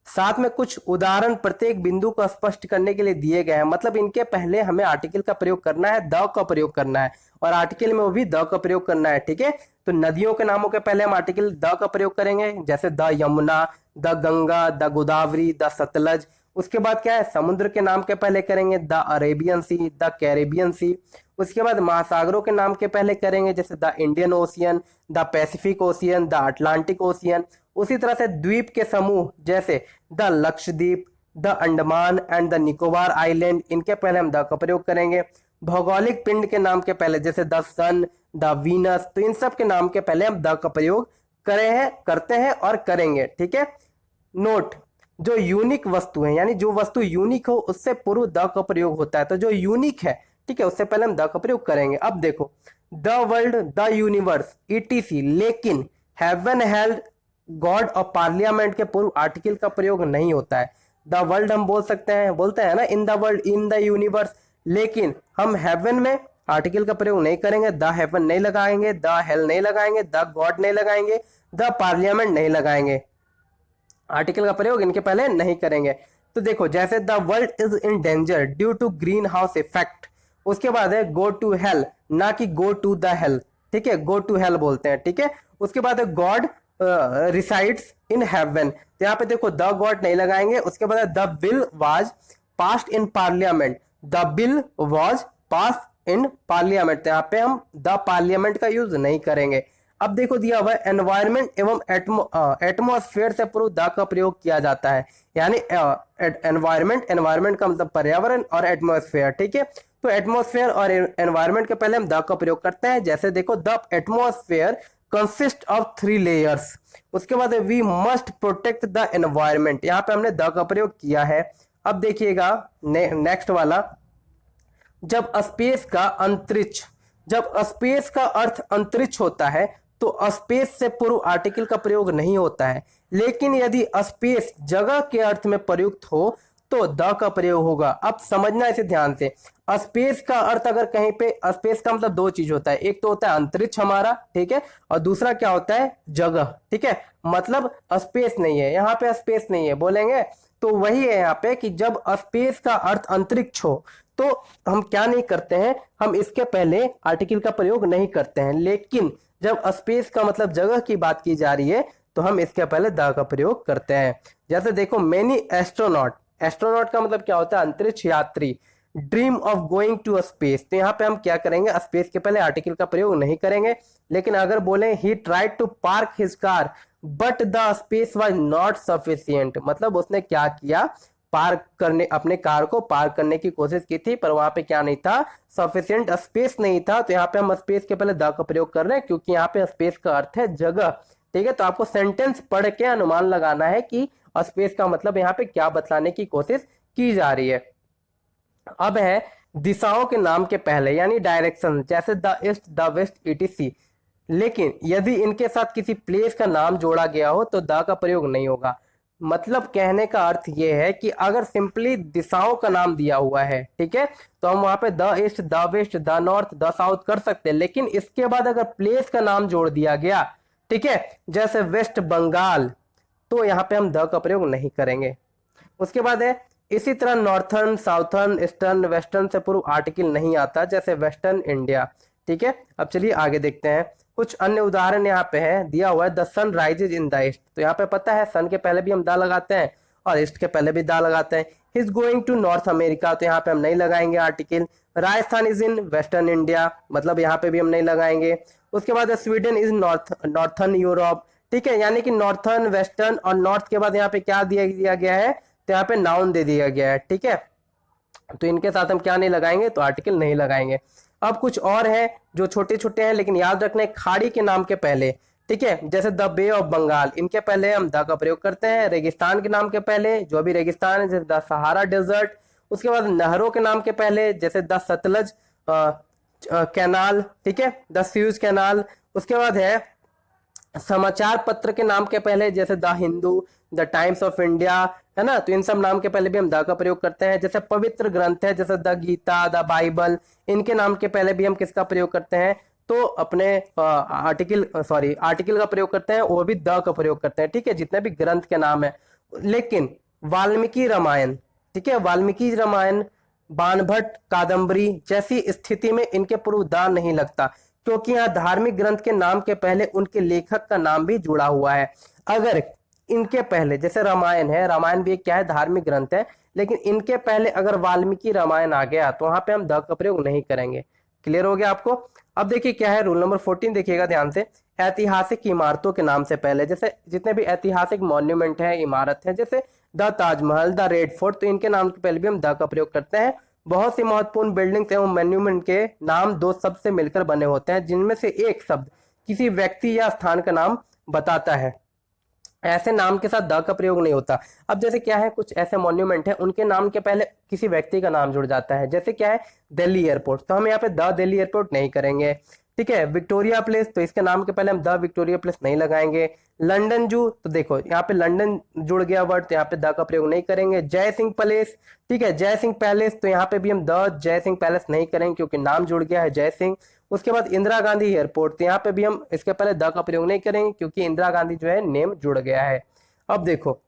साथ में कुछ उदाहरण प्रत्येक बिंदु को स्पष्ट करने के लिए दिए गए हैं, मतलब इनके पहले हमें आर्टिकल का प्रयोग करना है, द का प्रयोग करना है, और आर्टिकल में वो भी द का प्रयोग करना है, ठीक है। तो नदियों के नामों के पहले हम आर्टिकल द का प्रयोग करेंगे, जैसे the Yamuna, the Ganga, the Godavari, the Sutlej. उसके बाद क्या है, समुद्र के नाम के पहले करेंगे the Arabian Sea, the Caribbean Sea. उसके बाद महासागरों के नाम के पहले करेंगे, जैसे the Indian Ocean, the Pacific Ocean, the Atlantic Ocean. उसी तरह से द्वीप के समूह, जैसे the Lakshadweep, the Andaman and the Nicobar island, इनके पहले हम द का प्रयोग करेंगे। भौगोलिक पिंड के नाम के पहले, जैसे द सन, द वीनस, तो इन सब के नाम के पहले हम द का प्रयोग करते हैं और करेंगे, ठीक है। नोट, जो यूनिक वस्तु है, यानी जो वस्तु यूनिक हो उससे पूर्व द का प्रयोग होता है, तो जो यूनिक है, ठीक है, उससे पहले हम द का प्रयोग करेंगे। अब देखो, the world, the universe, etc, लेकिन हेवन, हेल्ड, गॉड और पार्लियामेंट के पूर्व आर्टिकल का प्रयोग नहीं होता है। द वर्ल्ड हम बोलते हैं ना, in the world, in the universe, लेकिन हम हेवन में आर्टिकल का प्रयोग नहीं करेंगे, द हेवन नहीं लगाएंगे, द हेल नहीं लगाएंगे, द गॉड नहीं लगाएंगे, द पार्लियामेंट नहीं लगाएंगे, आर्टिकल का प्रयोग इनके पहले नहीं करेंगे। तो देखो, जैसे the world is in danger due to greenhouse effect, उसके बाद है गो टू हेल, ना कि गो टू द हेल, ठीक है, गो टू हेल बोलते हैं, ठीक है। उसके बाद है गॉड रिसाइड्स इन हेवन, तो यहाँ पे देखो द गॉड नहीं लगाएंगे। उसके बाद है the bill was passed in parliament, the bill was pass in parliament, तो यहाँ पे हम द पार्लियामेंट का यूज नहीं करेंगे। अब देखो दिया हुआ है एनवायरमेंट एवं एटमोस्फेयर से पूर्व द का प्रयोग किया जाता है, यानी एनवायरमेंट का मतलब पर्यावरण, और एटमोस्फेयर, ठीक है। तो एटमोस्फेयर और एनवायरमेंट के पहले हम द का प्रयोग करते हैं, जैसे देखो, the atmosphere consist of 3 layers. उसके बाद we must protect the environment, यहाँ पे हमने द का प्रयोग किया है। अब देखिएगा नेक्स्ट वाला, जब स्पेस का अंतरिक्ष, जब स्पेस का अर्थ अंतरिक्ष होता है तो स्पेस से पूर्व आर्टिकल का प्रयोग नहीं होता है, लेकिन यदि स्पेस जगह के अर्थ में प्रयुक्त हो तो द का प्रयोग होगा। अब समझना इसे ध्यान से, स्पेस का अर्थ अगर कहीं पे, स्पेस का मतलब 2 चीज होता है, एक तो होता है अंतरिक्ष हमारा, ठीक है, और दूसरा क्या होता है, जगह, ठीक है। मतलब स्पेस नहीं है, यहाँ पे स्पेस नहीं है बोलेंगे, तो वही है यहाँ पे कि जब स्पेस का अर्थ अंतरिक्ष हो तो हम क्या नहीं करते हैं, हम इसके पहले आर्टिकल का प्रयोग नहीं करते हैं, लेकिन जब स्पेस का मतलब जगह की बात की जा रही है तो हम इसके पहले द का प्रयोग करते हैं। जैसे देखो, मेनी एस्ट्रोनॉट, एस्ट्रोनॉट का मतलब क्या होता है, अंतरिक्ष यात्री, dream of going to space, तो यहाँ पे हम क्या करेंगे, स्पेस के पहले आर्टिकल का प्रयोग नहीं करेंगे। लेकिन अगर बोले he tried to park his car but the space was not sufficient, मतलब उसने क्या किया, पार्क करने, अपने कार को पार्क करने की कोशिश की थी, पर वहां पे क्या नहीं था, सफिशिएंट स्पेस नहीं था, तो यहाँ पे हम स्पेस के पहले द का प्रयोग कर रहे हैं, क्योंकि यहाँ पे स्पेस का अर्थ है जगह, ठीक है। तो आपको सेंटेंस पढ़ के अनुमान लगाना है कि स्पेस का मतलब यहाँ पे क्या बतलाने की कोशिश की जा रही है। अब है दिशाओं के नाम के पहले, यानी डायरेक्शन, जैसे the east, the west, etc, लेकिन यदि इनके साथ किसी प्लेस का नाम जोड़ा गया हो तो द का प्रयोग नहीं होगा। मतलब कहने का अर्थ यह है कि अगर सिंपली दिशाओं का नाम दिया हुआ है, ठीक है, तो हम वहां पे the east, the west, the north, the south कर सकते हैं, लेकिन इसके बाद अगर प्लेस का नाम जोड़ दिया गया, ठीक है, जैसे वेस्ट बंगाल, तो यहाँ पे हम द का प्रयोग नहीं करेंगे। उसके बाद है इसी तरह नॉर्थर्न, साउथर्न, ईस्टर्न, वेस्टर्न से पूर्व आर्टिकल नहीं आता, जैसे वेस्टर्न इंडिया, ठीक है। अब चलिए आगे देखते हैं, कुछ अन्य उदाहरण यहाँ पे है दिया हुआ है, the sun rises in the east, तो यहाँ पे पता है सन के पहले भी हम दा लगाते हैं और ईस्ट के पहले भी दा लगाते हैं। He is going to North America, तो यहाँ पे हम नहीं लगाएंगे article. Rajasthan is in western India, मतलब यहाँ पे भी हम नहीं लगाएंगे। उसके बाद स्वीडन इज नॉर्थर्न यूरोप, ठीक है, यानी कि नॉर्थर्न, वेस्टर्न और नॉर्थ के बाद यहाँ पे क्या दिया गया है, तो यहाँ पे नाउन दे दिया गया है। ठीक है, तो इनके साथ हम क्या नहीं लगाएंगे, तो आर्टिकल नहीं लगाएंगे। अब कुछ और है जो छोटे छोटे हैं, लेकिन याद रखना है खाड़ी के नाम के पहले, ठीक है, जैसे द बे ऑफ बंगाल, इनके पहले हम द का प्रयोग करते हैं। रेगिस्तान के नाम के पहले, जो भी रेगिस्तान है, जैसे द सहारा डेजर्ट। उसके बाद नहरों के नाम के पहले, जैसे द सतलज कैनाल, ठीक है, द स्यूज कैनाल। उसके बाद है समाचार पत्र के नाम के पहले, जैसे the Hindu, the times of India, है ना, तो इन सब नाम के पहले भी हम द का प्रयोग करते हैं। जैसे पवित्र ग्रंथ है, जैसे द गीता, द बाइबल, इनके नाम के पहले भी हम किसका प्रयोग करते हैं, तो अपने आर्टिकल का प्रयोग करते हैं, वो भी द का प्रयोग करते हैं। ठीक है, जितने भी ग्रंथ के नाम है। लेकिन वाल्मीकि रामायण, ठीक है, वाल्मीकि रामायण, बाणभट्ट कादंबरी जैसी स्थिति में इनके पूर्व द नहीं लगता, क्योंकि यहाँ धार्मिक ग्रंथ के नाम के पहले उनके लेखक का नाम भी जुड़ा हुआ है। अगर इनके पहले, जैसे रामायण है, रामायण भी एक क्या है, धार्मिक ग्रंथ है, लेकिन इनके पहले अगर वाल्मीकि रामायण आ गया तो वहां पे हम द का प्रयोग नहीं करेंगे। क्लियर हो गया आपको। अब देखिए क्या है, रूल नंबर 14 देखिएगा ध्यान से। ऐतिहासिक इमारतों के नाम से पहले, जैसे जितने भी ऐतिहासिक मॉन्यूमेंट है, इमारत है, जैसे the Taj Mahal, the red fort, तो इनके नाम के पहले भी हम द का प्रयोग करते हैं। बहुत सी महत्वपूर्ण बिल्डिंग्स एवं मॉन्यूमेंट के नाम दो शब्द से मिलकर बने होते हैं, जिनमें से एक शब्द किसी व्यक्ति या स्थान का नाम बताता है। ऐसे नाम के साथ द का प्रयोग नहीं होता। अब जैसे क्या है, कुछ ऐसे मॉन्यूमेंट है, उनके नाम के पहले किसी व्यक्ति का नाम जुड़ जाता है, जैसे क्या है, दिल्ली एयरपोर्ट, तो हम यहाँ पे द दिल्ली एयरपोर्ट नहीं करेंगे। ठीक है, विक्टोरिया प्लेस, तो इसके नाम के पहले हम द विक्टोरिया प्लेस नहीं लगाएंगे। लंदन जू, तो देखो यहाँ पे लंदन जुड़ गया वर्ड, तो यहाँ पे द का प्रयोग नहीं करेंगे। जय सिंह पैलेस, ठीक है, जय सिंह पैलेस, तो यहाँ पे भी हम द जय सिंह पैलेस नहीं करेंगे, क्योंकि नाम जुड़ गया है जय सिंह। उसके बाद इंदिरा गांधी एयरपोर्ट, तो यहाँ पे भी हम इसके पहले द का प्रयोग नहीं करेंगे, क्योंकि इंदिरा गांधी जो है नेम जुड़ गया है। अब देखो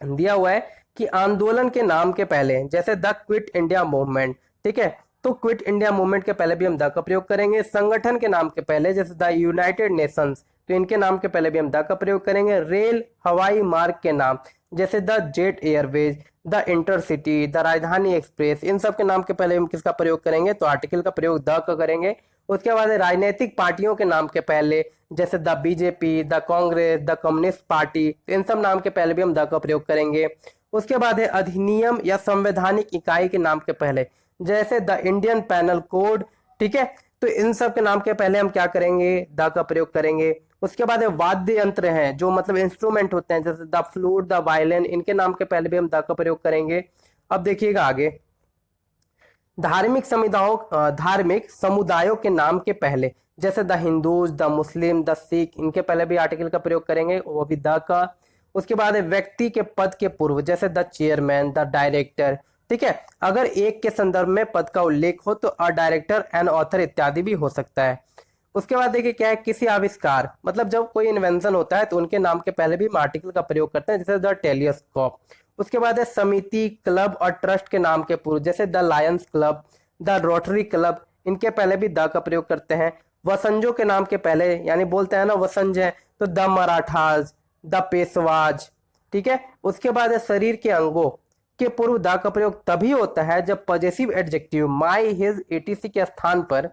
दिया हुआ है कि आंदोलन के नाम के पहले, जैसे द क्विट इंडिया मूवमेंट, ठीक है, तो क्विट इंडिया मूवमेंट के पहले भी हम द का प्रयोग करेंगे। संगठन के नाम के पहले, जैसे द यूनाइटेड नेशंस, तो इनके नाम के पहले भी हम द का प्रयोग करेंगे। रेल हवाई मार्ग के नाम, जैसे the jet Airways, the intercity, the राजधानी एक्सप्रेस, इन सब के नाम के पहले हम किसका प्रयोग करेंगे, तो आर्टिकल का प्रयोग द का करेंगे। उसके बाद राजनीतिक पार्टियों के नाम के पहले, जैसे the BJP, the Congress, the communist party, इन सब नाम के पहले भी हम द का प्रयोग करेंगे। उसके बाद है अधिनियम या संवैधानिक इकाई के नाम के पहले, जैसे द इंडियन पैनल कोड, ठीक है, तो इन सब के नाम के पहले हम क्या करेंगे, द का प्रयोग करेंगे। उसके बाद है वाद्य यंत्र हैं, जो मतलब इंस्ट्रूमेंट होते हैं, जैसे द फ्लूट, द वायलिन, इनके नाम के पहले भी हम द का प्रयोग करेंगे। अब देखिएगा आगे, धार्मिक समुदायों के नाम के पहले, जैसे the Hindus, the Muslim, the Sikh, इनके पहले भी आर्टिकल का प्रयोग करेंगे, वो भी द का। उसके बाद है व्यक्ति के पद के पूर्व, जैसे द चेयरमैन, द डायरेक्टर, ठीक है, अगर एक के संदर्भ में पद का उल्लेख हो तो अ डायरेक्टर, एन ऑथर इत्यादि भी हो सकता है। उसके बाद देखिए क्या है, किसी आविष्कार, मतलब जब कोई इन्वेंशन होता है तो उनके नाम के पहले भी हम आर्टिकल का प्रयोग करते हैं, जैसे द टेलीस्कोप। उसके बाद है समिति, क्लब और ट्रस्ट के नाम के पूर्व, जैसे the Lions club, the rotary club, इनके पहले भी द का प्रयोग करते हैं। वसंजों के नाम के पहले, यानी बोलते हैं ना वसंज है, तो द मराठाज, द पेशवाज, ठीक है। उसके बाद है शरीर के अंगों के पूर्व द का प्रयोग तभी होता है जब पॉजेसिव एडजेक्टिव माई, हिज, एटीसी के स्थान पर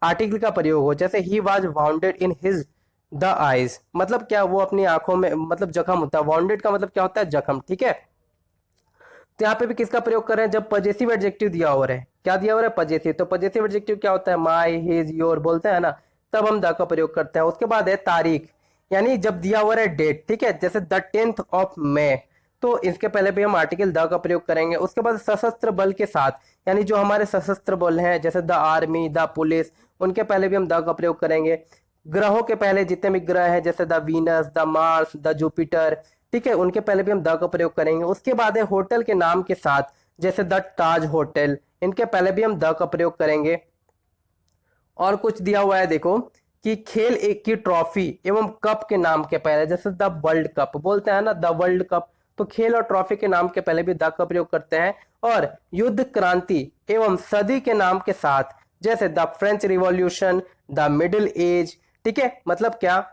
आर्टिकल का प्रयोग हो, जैसे he was bounded in his the eyes, मतलब क्या, वो अपनी आंखों में मतलब जख्म होता है। वाउंडेड का मतलब क्या होता है, जख्म, ठीक है। तो यहाँ पे भी किसका प्रयोग कर रहे हैं, जब पॉजेसिव एडजेक्टिव दिया हो रहा है, क्या दिया हो रहा है, पॉजेसिव, तो पॉजेसिव एडजेक्टिव क्या होता है, माई, हिज, योर बोलते हैं ना, तब हम द का प्रयोग करते हैं। उसके बाद है तारीख, यानी जब दिया हुआ है डेट, ठीक है, जैसे द 10th ऑफ मई, तो इसके पहले भी हम आर्टिकल द का प्रयोग करेंगे। उसके बाद सशस्त्र बल के साथ, यानी जो हमारे सशस्त्र बल हैं, जैसे द आर्मी, द पुलिस, उनके पहले भी हम द का प्रयोग करेंगे। ग्रहों के पहले जितने भी ग्रह हैं, जैसे the Venus, the Mars, the Jupiter, ठीक है, उनके पहले भी हम द का प्रयोग करेंगे। उसके बाद है होटल के नाम के साथ, जैसे द ताज होटल, इनके पहले भी हम द का प्रयोग करेंगे। और कुछ दिया हुआ है देखो कि खेल एक की ट्रॉफी एवं कप के नाम के पहले, जैसे द वर्ल्ड कप बोलते हैं ना, द वर्ल्ड कप, तो खेल और ट्रॉफी के नाम के पहले भी द का प्रयोग करते हैं। और युद्ध, क्रांति एवं सदी के नाम के साथ, जैसे the French revolution, the middle age, ठीक है, मतलब क्या,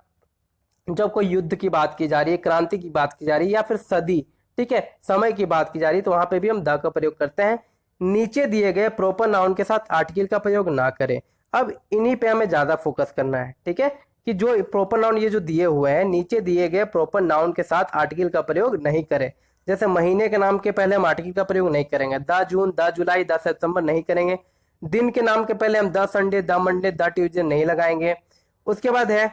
जब कोई युद्ध की बात की जा रही है, क्रांति की बात की जा रही है, या फिर सदी, ठीक है, समय की बात की जा रही है, तो वहां पे भी हम द का प्रयोग करते हैं। नीचे दिए गए प्रॉपर नाउन के साथ आर्टिकल का प्रयोग ना करें। अब इन्हीं पे हमें ज्यादा फोकस करना है, ठीक है, कि जो प्रॉपर नाउन ये जो दिए हुए हैं, नीचे दिए गए प्रॉपर नाउन के साथ आर्टिकल का प्रयोग नहीं करें। जैसे महीने के नाम के पहले हम आर्टिकल का प्रयोग नहीं करेंगे, the June, the July, the September नहीं करेंगे। दिन के नाम के पहले हम the Sunday, the Monday, the Tuesday नहीं लगाएंगे। उसके बाद है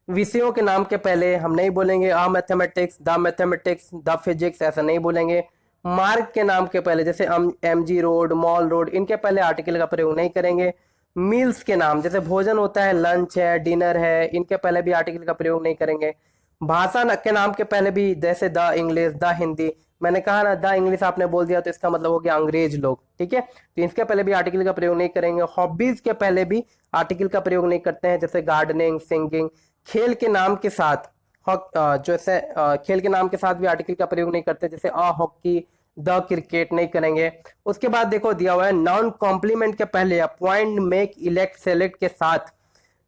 विषयों के नाम के पहले हम नहीं बोलेंगे मैथमेटिक्स, द फिजिक्स, ऐसा नहीं बोलेंगे। मार्ग के नाम के पहले जैसे MG रोड, मॉल रोड, इनके पहले आर्टिकल का प्रयोग नहीं करेंगे। मील्स के नाम जैसे भोजन होता है, लंच है, डिनर है, इनके पहले भी आर्टिकल का प्रयोग नहीं करेंगे। भाषा के नाम के पहले भी जैसे द इंग्लिश, द हिंदी, मैंने कहा ना द इंग्लिश आपने बोल दिया तो इसका मतलब हो गया अंग्रेज लोग, ठीक है, तो इसके पहले भी आर्टिकल का प्रयोग नहीं करेंगे। हॉबीज के पहले भी आर्टिकल का प्रयोग नहीं करते हैं, जैसे गार्डनिंग, सिंगिंग। खेल के नाम के साथ जैसे खेल के नाम के साथ भी आर्टिकल का प्रयोग नहीं करते, जैसे हॉकी, द क्रिकेट नहीं करेंगे। उसके बाद देखो दिया हुआ है नाउन कॉम्प्लीमेंट के पहले अपॉइंट, मेक, इलेक्ट, सेलेक्ट के साथ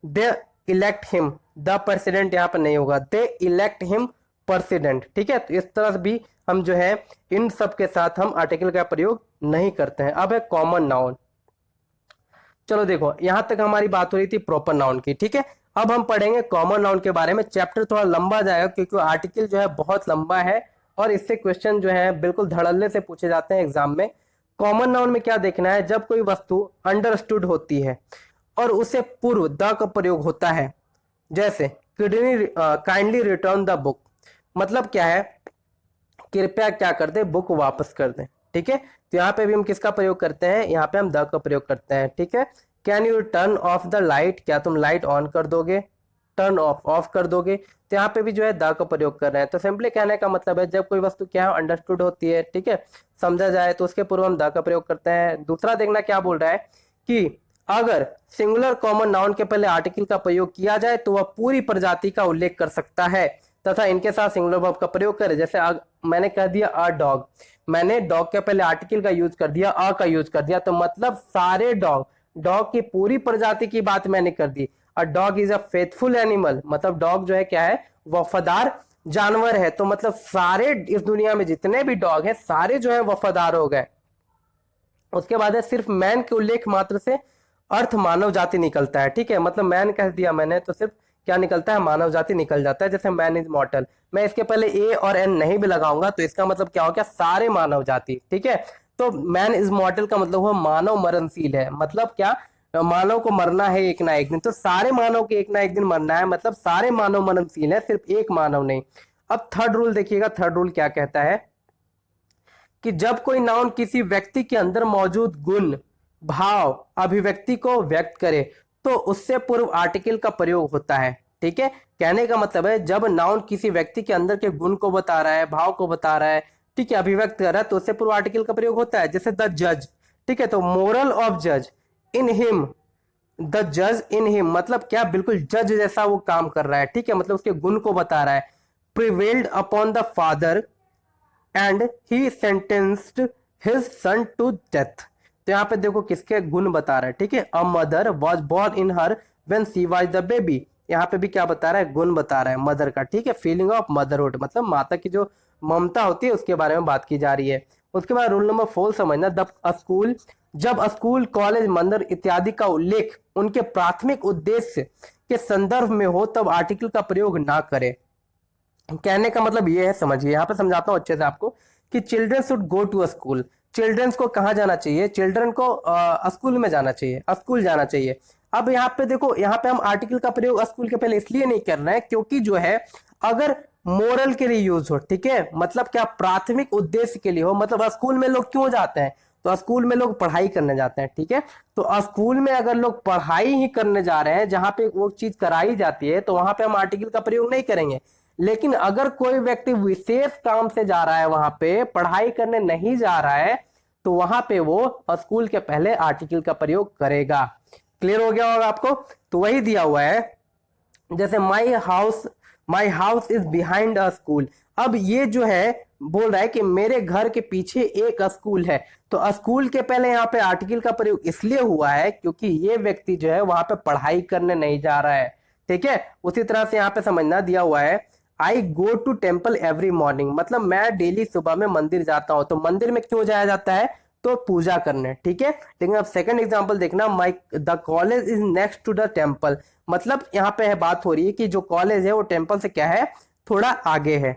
दे इलेक्ट हिम, द प्रेसिडेंट यहाँ पर नहीं होगा, दे इलेक्ट हिम प्रेसिडेंट, ठीक है। तो इस तरह भी हम जो है इन सब के साथ हम आर्टिकल का प्रयोग नहीं करते हैं। अब है कॉमन नाउन। चलो देखो यहां तक हमारी बात हो रही थी प्रॉपर नाउन की, ठीक है। अब हम पढ़ेंगे कॉमन नाउन के बारे में। चैप्टर थोड़ा लंबा जाएगा क्योंकि आर्टिकल जो है बहुत लंबा है और इससे क्वेश्चन जो है बिल्कुल धड़ल्ले से पूछे जाते हैं एग्जाम में। कॉमन नाउन में क्या देखना है, जब कोई वस्तु अंडरस्टूड होती है और उसे पूर्व द का प्रयोग होता है, जैसे काइंडली रिटर्न द बुक, मतलब क्या है, कृपया क्या कर दे, बुक वापस कर दे, ठीक है। तो यहाँ पे भी हम किसका प्रयोग करते हैं, यहाँ पे हम द का प्रयोग करते हैं, ठीक है। Can U turn off the light, क्या तुम लाइट ऑन कर दोगे, टर्न ऑफ, ऑफ कर दोगे। तो यहाँ पे भी जो है द का प्रयोग कर रहे हैं। तो सिंपली कहने का मतलब है जब कोई वस्तु क्या है अंडरस्टूड होती है, ठीक है, समझा जाए, तो उसके पूर्व हम द का प्रयोग करते हैं। दूसरा देखना क्या बोल रहा है कि अगर सिंगुलर कॉमन नाउन के पहले आर्टिकल का प्रयोग किया जाए तो वह पूरी प्रजाति का उल्लेख कर सकता है तथा इनके साथ सिंगुलर वर्ब का प्रयोग करे। जैसे मैंने कह दिया अ डॉग, मैंने डॉग के पहले आर्टिकल का यूज कर दिया, अ का यूज कर दिया, तो मतलब सारे डॉग, डॉग की पूरी प्रजाति की बात मैंने कर दी। A dog is a faithful animal, मतलब डॉग जो है क्या है, वफादार जानवर है। तो मतलब सारे इस दुनिया में जितने भी डॉग हैं सारे जो है वफादार हो गए। उसके बाद है सिर्फ मैन के उल्लेख मात्र से अर्थ मानव जाति निकलता है, ठीक है, मतलब मैन कह दिया मैंने तो सिर्फ क्या निकलता है, मानव जाति निकल जाता है। जैसे मैन इज मॉर्टल, मैं इसके पहले ए और एन नहीं भी लगाऊंगा तो इसका मतलब क्या हो गया, सारे मानव जाति, ठीक है। तो मैन इज मॉर्टल का मतलब हुआ मानव मरणशील है, मतलब क्या, मानव को मरना है एक ना एक दिन, तो सारे मानव के एक ना एक दिन मरना है, मतलब सारे मानव मरणशील है, सिर्फ एक मानव नहीं। अब थर्ड रूल देखिएगा, थर्ड रूल क्या कहता है कि जब कोई नाउन किसी व्यक्ति के अंदर मौजूद गुण, भाव, अभिव्यक्ति को व्यक्त करे तो उससे पूर्व आर्टिकल का प्रयोग होता है, ठीक है। कहने का मतलब है जब नाउन किसी व्यक्ति के अंदर के गुण को बता रहा है, भाव को बता रहा है, ठीक है, अभिव्यक्त कर रहा है, तो उससे पूर्व आर्टिकल का प्रयोग होता है। जैसे द जज, ठीक है, तो मोरल ऑफ जज इन हिम, द जज इन हिम, मतलब क्या, बिल्कुल जज जैसा वो काम कर रहा है, ठीक है, मतलब उसके गुण को बता रहा है। Prevailed upon the father and he sentenced his son to death, तो यहाँ पे देखो किसके गुण बता रहा है, ठीक है। A mother was born in her when she was the baby, यहाँ पे भी क्या बता रहा है, गुण बता रहा है मदर का, ठीक है। फीलिंग ऑफ मदरहुड, मतलब माता की जो ममता होती है उसके बारे में बात की जा रही है। उसके बाद रूल नंबर 4 समझना, द स्कूल, जब स्कूल, कॉलेज, मंदिर इत्यादि का उल्लेख उनके प्राथमिक उद्देश्य के संदर्भ में हो तब आर्टिकल का प्रयोग ना करें। कहने का मतलब ये है, समझिए यहाँ पे समझाता हूँ अच्छे से आपको कि children should go to a school, childrens को कहाँ जाना चाहिए, चिल्ड्रन को स्कूल में जाना चाहिए, स्कूल जाना चाहिए। अब यहाँ पे देखो, यहाँ पे हम आर्टिकल का प्रयोग स्कूल के पहले इसलिए नहीं कर रहे हैं क्योंकि जो है अगर मोरल के लिए यूज हो, ठीक है, मतलब क्या, प्राथमिक उद्देश्य के लिए हो, मतलब स्कूल में लोग क्यों जाते हैं, तो स्कूल में लोग पढ़ाई करने जाते हैं, ठीक है। तो स्कूल में अगर लोग पढ़ाई ही करने जा रहे हैं जहां पे वो चीज कराई जाती है तो वहां पे हम आर्टिकल का प्रयोग नहीं करेंगे। लेकिन अगर कोई व्यक्ति विशेष काम से जा रहा है, वहां पे पढ़ाई करने नहीं जा रहा है, तो वहां पे वो स्कूल के पहले आर्टिकल का प्रयोग करेगा। क्लियर हो गया होगा आपको। तो वही दिया हुआ है, जैसे my house is behind a school, अब ये जो है बोल रहा है कि मेरे घर के पीछे एक स्कूल है, तो स्कूल के पहले यहाँ पे आर्टिकल का प्रयोग इसलिए हुआ है क्योंकि ये व्यक्ति जो है वहां पे पढ़ाई करने नहीं जा रहा है, ठीक है। उसी तरह से यहाँ पे समझना दिया हुआ है, I go to temple every morning, मतलब मैं डेली सुबह में मंदिर जाता हूं, तो मंदिर में क्यों जाया जाता है, तो पूजा करने, ठीक है। लेकिन अब सेकंड एग्जांपल देखना, my the college is next to the temple, मतलब यहाँ पे है बात हो रही है कि जो कॉलेज है वो टेम्पल से क्या है, थोड़ा आगे है।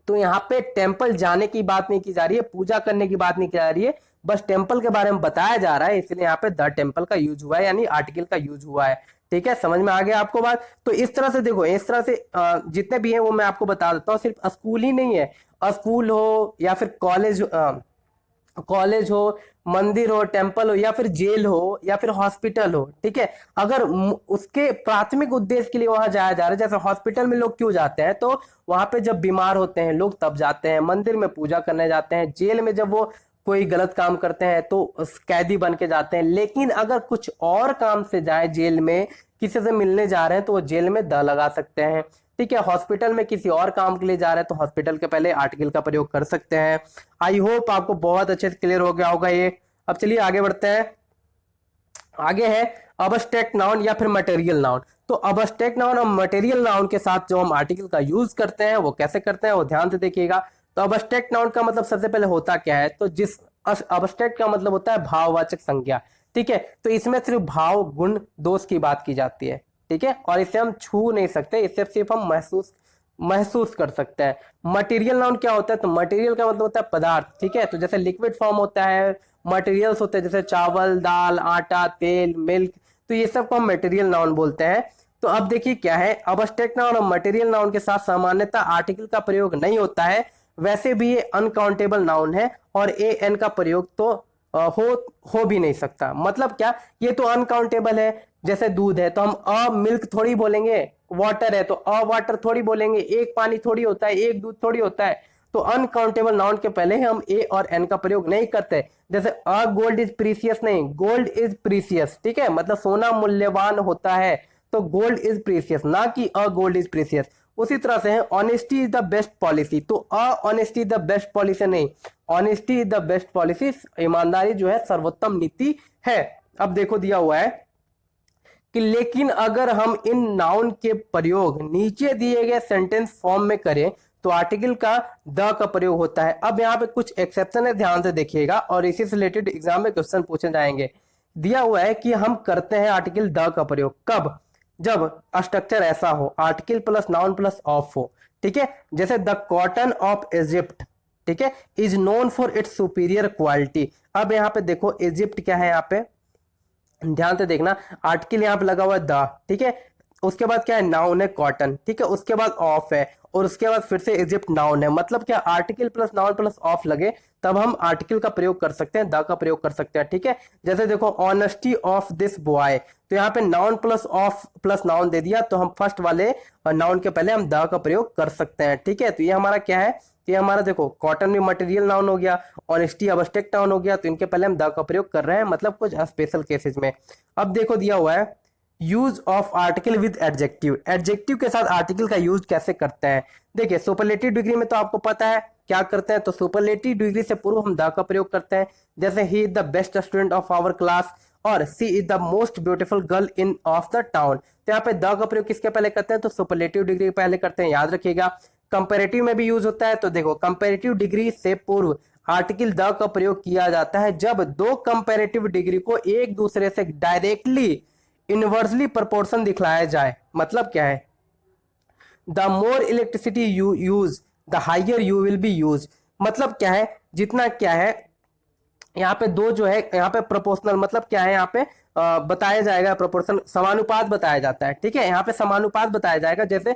तो यहाँ पे टेम्पल जाने की बात नहीं की जा रही है, पूजा करने की बात नहीं की जा रही है, बस टेम्पल के बारे में बताया जा रहा है, इसलिए यहाँ पे द टेम्पल का यूज हुआ है, यानी आर्टिकल का यूज हुआ है। ठीक है, समझ में आ गया आपको बात। तो इस तरह से देखो, इस तरह से जितने भी हैं वो मैं आपको बता देता हूँ। सिर्फ स्कूल ही नहीं है, स्कूल हो या फिर कॉलेज हो, मंदिर हो, टेम्पल हो, या फिर जेल हो, या फिर हॉस्पिटल हो, ठीक है। अगर उसके प्राथमिक उद्देश्य के लिए वहां जाया जा रहा है, जैसे हॉस्पिटल में लोग क्यों जाते हैं, तो वहां पे जब बीमार होते हैं लोग तब जाते हैं, मंदिर में पूजा करने जाते हैं, जेल में जब वो कोई गलत काम करते हैं तो कैदी बन के जाते हैं। लेकिन अगर कुछ और काम से जाए, जेल में किसी से मिलने जा रहे हैं तो वो जेल में द लगा सकते हैं, ठीक है। हॉस्पिटल में किसी और काम के लिए जा रहे हैं तो हॉस्पिटल के पहले आर्टिकल का प्रयोग कर सकते हैं। आई होप आपको बहुत अच्छे से क्लियर हो गया होगा ये। अब चलिए आगे बढ़ते हैं। आगे है अबस्ट्रैक्ट नाउन या फिर मटेरियल नाउन। तो अबस्ट्रैक्ट नाउन और मटेरियल नाउन के साथ जो हम आर्टिकल का यूज करते हैं वो कैसे करते हैं वो ध्यान से देखिएगा। तो अबस्ट्रैक्ट नाउन का मतलब सबसे पहले होता क्या है, तो जिस अबस्ट्रैक्ट का मतलब होता है भाववाचक संज्ञा, ठीक है। तो इसमें सिर्फ भाव, गुण, दोष की बात की जाती है, ठीक है। और इसे हम छू नहीं सकते, इसे सिर्फ हम महसूस कर सकते हैं। मटेरियल नाउन क्या होता है, तो मटेरियल का मतलब होता है पदार्थ, ठीक है। तो जैसे लिक्विड फॉर्म होता है, मटेरियल्स होते हैं जैसे चावल, दाल, आटा, तेल, मिल्क, तो ये सब को हम मटेरियल नाउन बोलते हैं। तो अब देखिए क्या है, अबस्ट्रैक्ट नाउन और मटेरियल नाउन के साथ सामान्यतः आर्टिकल का प्रयोग नहीं होता है। वैसे भी ये अनकाउंटेबल नाउन है और ए एन का प्रयोग तो हो भी नहीं सकता। मतलब क्या, ये तो अनकाउंटेबल है। जैसे दूध है तो हम अ मिल्क थोड़ी बोलेंगे, वाटर है तो अ वाटर थोड़ी बोलेंगे, एक पानी थोड़ी होता है, एक दूध थोड़ी होता है। तो अनकाउंटेबल नाउन के पहले हम ए और एन का प्रयोग नहीं करते। जैसे अ गोल्ड इज प्रीसियस नहीं, गोल्ड इज प्रीसियस, ठीक है। मतलब सोना मूल्यवान होता है, तो गोल्ड इज प्रीसियस, ना कि अ गोल्ड इज प्रीसियस। उसी तरह से है honesty is the best policy, तो uh honesty is the best policy नहीं, honesty is the best policy, ईमानदारी जो है सर्वोत्तम नीति है। अब देखो दिया हुआ है कि लेकिन अगर हम इन नाउन के प्रयोग नीचे दिए गए सेंटेंस फॉर्म में करें तो आर्टिकल का द का प्रयोग होता है। अब यहाँ पे कुछ एक्सेप्शन है, ध्यान से देखिएगा, और इसी से रिलेटेड एग्जाम में क्वेश्चन पूछे जाएंगे। दिया हुआ है कि हम करते हैं आर्टिकल द का प्रयोग कब, जब स्ट्रक्चर ऐसा हो, article plus noun plus of हो, ठीक है। जैसे द कॉटन ऑफ इजिप्ट, ठीक है, is known for its superior quality. अब यहाँ पे देखो इजिप्ट क्या है, यहाँ पे ध्यान से देखना, आर्टिकल यहाँ पे लगा हुआ है द, ठीक है। उसके बाद क्या है, नाउन है कॉटन, ठीक है। उसके बाद ऑफ है, और उसके बाद फिर से इजिप्ट नाउन है। मतलब क्या, article plus noun plus of लगे तब हम आर्टिकल का प्रयोग कर सकते हैं, द का प्रयोग कर सकते हैं, ठीक है। जैसे देखो ऑनेस्टी ऑफ दिस बॉय, तो यहाँ पे noun plus of plus noun दे दिया, तो हम फर्स्ट वाले नाउन के पहले हम द का प्रयोग कर सकते हैं, ठीक है। तो ये हमारा क्या है, ये हमारा देखो कॉटन भी मटेरियल नाउन हो गया, ऑनेस्टी अबस्ट्रैक्ट नाउन हो गया, तो इनके पहले हम द का प्रयोग कर रहे हैं, मतलब कुछ स्पेशल केसेस में। अब देखो दिया हुआ है use of article with adjective, adjective के साथ आर्टिकल का यूज कैसे करते हैं। देखिए सुपरलेटिव डिग्री में तो आपको पता है क्या करते हैं, तो सुपरलेटिव डिग्री से पूर्व हम द का प्रयोग करते हैं। जैसे he is the best student of our class, और she is the most beautiful girl in of the town. तो यहाँ पे द का प्रयोग किसके पहले करते हैं, तो सुपरलेटिव डिग्री पहले करते हैं, याद रखिएगा। कंपैरेटिव में भी यूज होता है, तो देखो कंपैरेटिव डिग्री से पूर्व आर्टिकल द का प्रयोग किया जाता है जब दो कंपैरेटिव डिग्री को एक दूसरे से डायरेक्टली इनवर्सली प्रोपोर्शन दिखलाया जाए। मतलब क्या है, the more electricity you use the higher you will be use. मतलब क्या है, जितना क्या है यहाँ पे दो जो है, यहाँ पे प्रोपोर्शनल मतलब क्या है, यहाँ पे बताया जाएगा, प्रोपोर्शन समानुपात बताया जाता है, ठीक है। यहाँ पे समानुपात बताया जाएगा, जैसे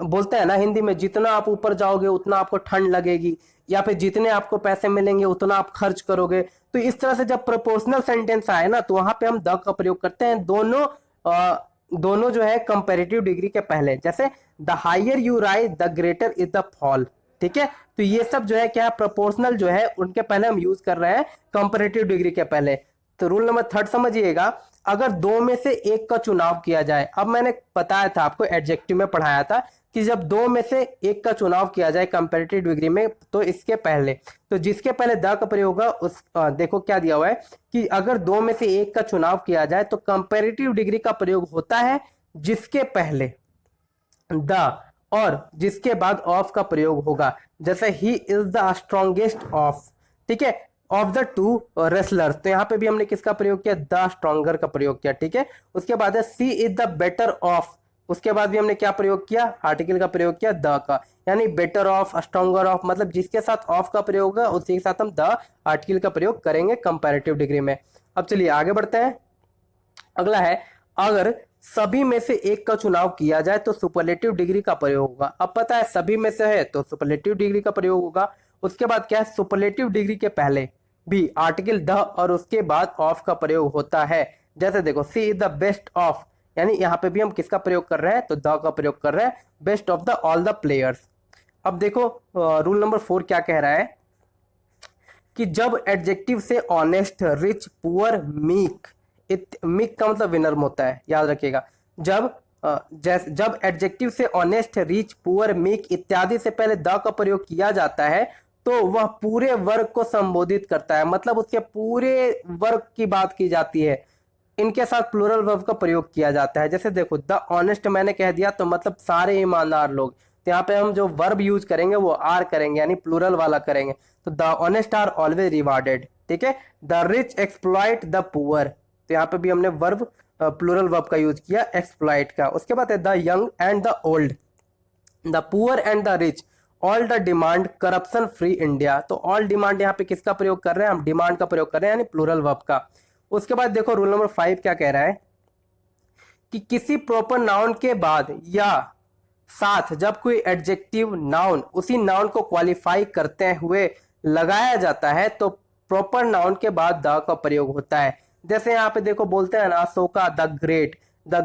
बोलते हैं ना हिंदी में, जितना आप ऊपर जाओगे उतना आपको ठंड लगेगी, या फिर जितने आपको पैसे मिलेंगे उतना आप खर्च करोगे। तो इस तरह से जब प्रोपोर्शनल सेंटेंस आए ना, तो वहां पे हम द का प्रयोग करते हैं दोनों जो है कंपैरेटिव डिग्री के पहले। जैसे the higher you rise the greater is the fall, ठीक है। तो ये सब जो है क्या, प्रोपोर्शनल जो है उनके पहले हम यूज कर रहे हैं कंपैरेटिव डिग्री के पहले। तो रूल नंबर 3 समझिएगा, अगर दो में से एक का चुनाव किया जाए, अब मैंने बताया था आपको, एडजेक्टिव में पढ़ाया था कि जब दो में से एक का चुनाव किया जाए कंपैरेटिव डिग्री में, तो इसके पहले, तो जिसके पहले द का प्रयोग होगा उस देखो क्या दिया हुआ है कि अगर दो में से एक का चुनाव किया जाए तो कंपैरेटिव डिग्री का प्रयोग होता है जिसके पहले द और जिसके बाद ऑफ का प्रयोग होगा। जैसे he is the strongest of, ठीक है। ऑफ द टू रेसलर्स, तो यहाँ पे भी हमने किसका प्रयोग किया, द स्ट्रॉन्गर का प्रयोग किया, ठीक है। उसके बाद है सी इज द बेटर ऑफ, उसके बाद भी हमने क्या प्रयोग किया, आर्टिकल का प्रयोग किया द का, यानी बेटर ऑफ, स्ट्रॉन्गर ऑफ, मतलब जिसके साथ ऑफ का प्रयोग होगा उसी के साथ हम द आर्टिकल का प्रयोग करेंगे कंपैरेटिव डिग्री में। अब चलिए आगे बढ़ते हैं। अगला है, अगर सभी में से एक का चुनाव किया जाए तो सुपरलेटिव डिग्री का प्रयोग होगा। अब पता है सभी में से है तो सुपरलेटिव डिग्री का प्रयोग होगा। उसके बाद क्या है, सुपरलेटिव डिग्री के पहले भी आर्टिकल द और उसके बाद ऑफ का प्रयोग होता है। जैसे देखो सी इज द बेस्ट ऑफ, यानी यहाँ पे भी हम किसका प्रयोग कर रहे हैं, तो द का प्रयोग कर रहे हैं, best of the all the players. अब देखो रूल नंबर 4 क्या कह रहा है कि जब एडजेक्टिव से honest, rich, poor, meek, meek का मतलब विनर्म होता है, याद रखिएगा। जब एडजेक्टिव से ऑनेस्ट, रिच, पुअर, मीक इत्यादि से पहले द का प्रयोग किया जाता है तो वह पूरे वर्ग को संबोधित करता है, मतलब उसके पूरे वर्ग की बात की जाती है। इनके साथ प्लूरल वर्ब का प्रयोग किया जाता है। जैसे देखो द ऑनेस्ट मैंने कह दिया तो मतलब सारे ईमानदार लोग, तो यहाँ पे हम जो वर्ब यूज करेंगे वो आर करेंगे, यानी प्लूरल वाला करेंगे। तो the honest are always rewarded, ठीक है। The rich exploit the poor, तो यहाँ पे भी हमने वर्ब प्लूरल वर्ब का यूज किया, एक्सप्लॉइट का। उसके बाद है the young and the old, the poor and the rich, all the demand corruption free India. तो ऑल डिमांड यहाँ पे किसका प्रयोग कर रहे हैं, हम डिमांड का प्रयोग कर रहे हैं, यानी प्लूरल वर्ब का। उसके बाद देखो रूल नंबर 5 क्या कह रहा है कि किसी प्रॉपर नाउन के बाद या साथ जब कोई एडजेक्टिव नाउन उसी नाउन को क्वालिफाई करते हुए लगाया जाता है तो प्रॉपर नाउन के बाद द का प्रयोग होता है। जैसे यहाँ पे देखो बोलते हैं ना, अशोका द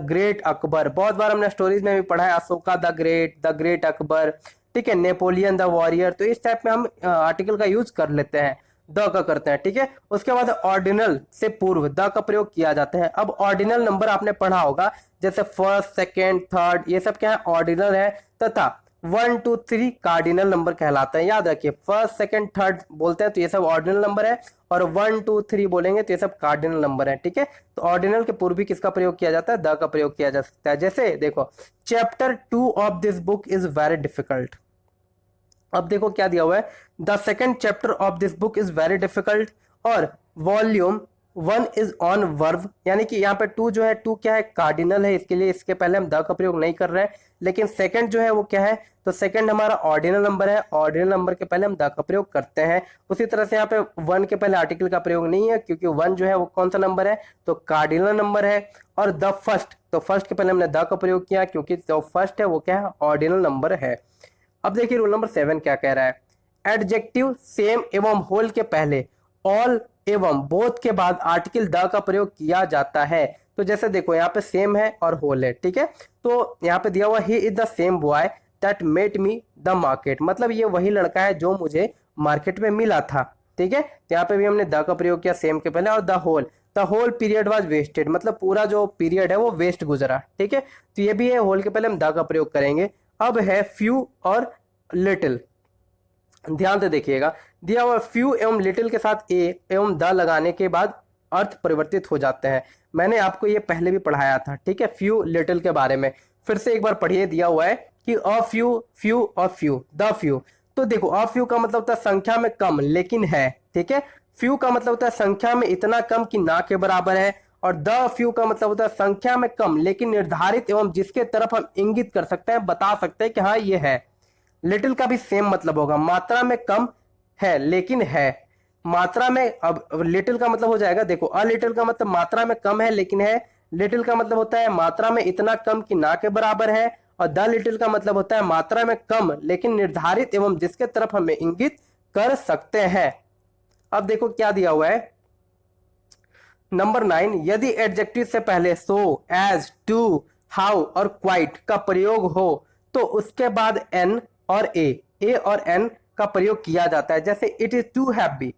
ग्रेट अकबर, बहुत बार हमने स्टोरीज में भी पढ़ा है, अशोका द ग्रेट अकबर, ठीक है। नेपोलियन द वॉरियर, तो इस टाइप में हम आर्टिकल का यूज कर लेते हैं, द का करते हैं, ठीक है। उसके बाद ऑर्डिनल से पूर्व द का प्रयोग किया जाता है। अब ऑर्डिनल नंबर आपने पढ़ा होगा, जैसे फर्स्ट, सेकेंड, थर्ड, ये सब क्या है, ऑर्डिनल है, तथा 1 2 3 कार्डिनल नंबर कहलाता है। याद रखिए फर्स्ट, सेकेंड, थर्ड बोलते हैं तो ये सब ऑर्डिनल नंबर है, और 1 2 3 बोलेंगे तो ये सब कार्डिनल नंबर है, ठीक है। तो ऑर्डिनल के पूर्व भी किसका प्रयोग किया जाता है, द का प्रयोग किया जा सकता है। जैसे देखो chapter 2 of this book is very difficult, अब देखो क्या दिया हुआ है, the second chapter of this book is very difficult, और वॉल्यूम 1 इज ऑन वर्ब, यानी कि यहाँ पे 2 जो है, 2 क्या है, कार्डिनल है, इसके लिए इसके पहले हम द का प्रयोग नहीं कर रहे हैं। लेकिन सेकंड जो है वो क्या है, तो सेकंड हमारा ऑर्डिनल नंबर है, ऑर्डिनल नंबर के पहले हम द का प्रयोग करते हैं। उसी तरह से यहाँ पे 1 के पहले आर्टिकल का प्रयोग नहीं है, क्योंकि 1 जो है वो कौन सा नंबर है, तो कार्डिनल नंबर है। और द फर्स्ट, तो फर्स्ट के पहले हमने द का प्रयोग किया, क्योंकि जो फर्स्ट है वो क्या है, ऑर्डिनल नंबर है। अब देखिए रूल नंबर 7 क्या कह रहा है, एडजेक्टिव सेम एवं होल के पहले ऑल एवं बोथ के बाद आर्टिकल द का प्रयोग किया जाता है। तो जैसे देखो यहाँ पे सेम है और होल है, ठीक है। तो यहाँ पे दिया हुआ he is the same boy that met me the market, मतलब ये वही लड़का है जो मुझे मार्केट में मिला था, ठीक है। तो यहाँ पे भी हमने द का प्रयोग किया सेम के पहले। और the whole period was wasted, मतलब पूरा जो पीरियड है वो वेस्ट गुजरा, ठीक है। तो ये भी है, होल के पहले हम द का प्रयोग करेंगे। अब है फ्यू और लिटिल, ध्यान से देखिएगा, दिया हुआ फ्यू एवं लिटिल के साथ ए एवं द लगाने के बाद अर्थ परिवर्तित हो जाते हैं। मैंने आपको ये पहले भी पढ़ाया था, ठीक है, फ्यू लिटिल के बारे में। फिर से एक बार पढ़िए, दिया हुआ है कि अ फ्यू, फ्यू और फ्यू, द फ्यू। तो देखो अ फ्यू का मतलब होता है संख्या में कम लेकिन है, ठीक है। फ्यू का मतलब होता है संख्या में इतना कम कि ना के बराबर है, और द फ्यू का मतलब होता है संख्या में कम लेकिन निर्धारित एवं जिसके तरफ हम इंगित कर सकते हैं, बता सकते हैं कि हाँ ये है। लिटिल का भी सेम मतलब होगा, मात्रा में कम है लेकिन है, मात्रा में। अब लिटिल का मतलब हो जाएगा, देखो अ लिटिल का मतलब मात्रा में कम है लेकिन है, लिटिल का मतलब होता है मात्रा में इतना कम कि ना के बराबर है, और द लिटिल का मतलब होता है मात्रा में कम लेकिन निर्धारित एवं जिसके तरफ हमें इंगित कर सकते हैं। अब देखो क्या दिया हुआ है, नंबर 9, यदि एडजेक्टिव से पहले सो, एज, टू, हाउ और क्वाइट का प्रयोग हो तो उसके बाद एन और ए और एन का प्रयोग किया जाता है। जैसे इट इज टू हैवी,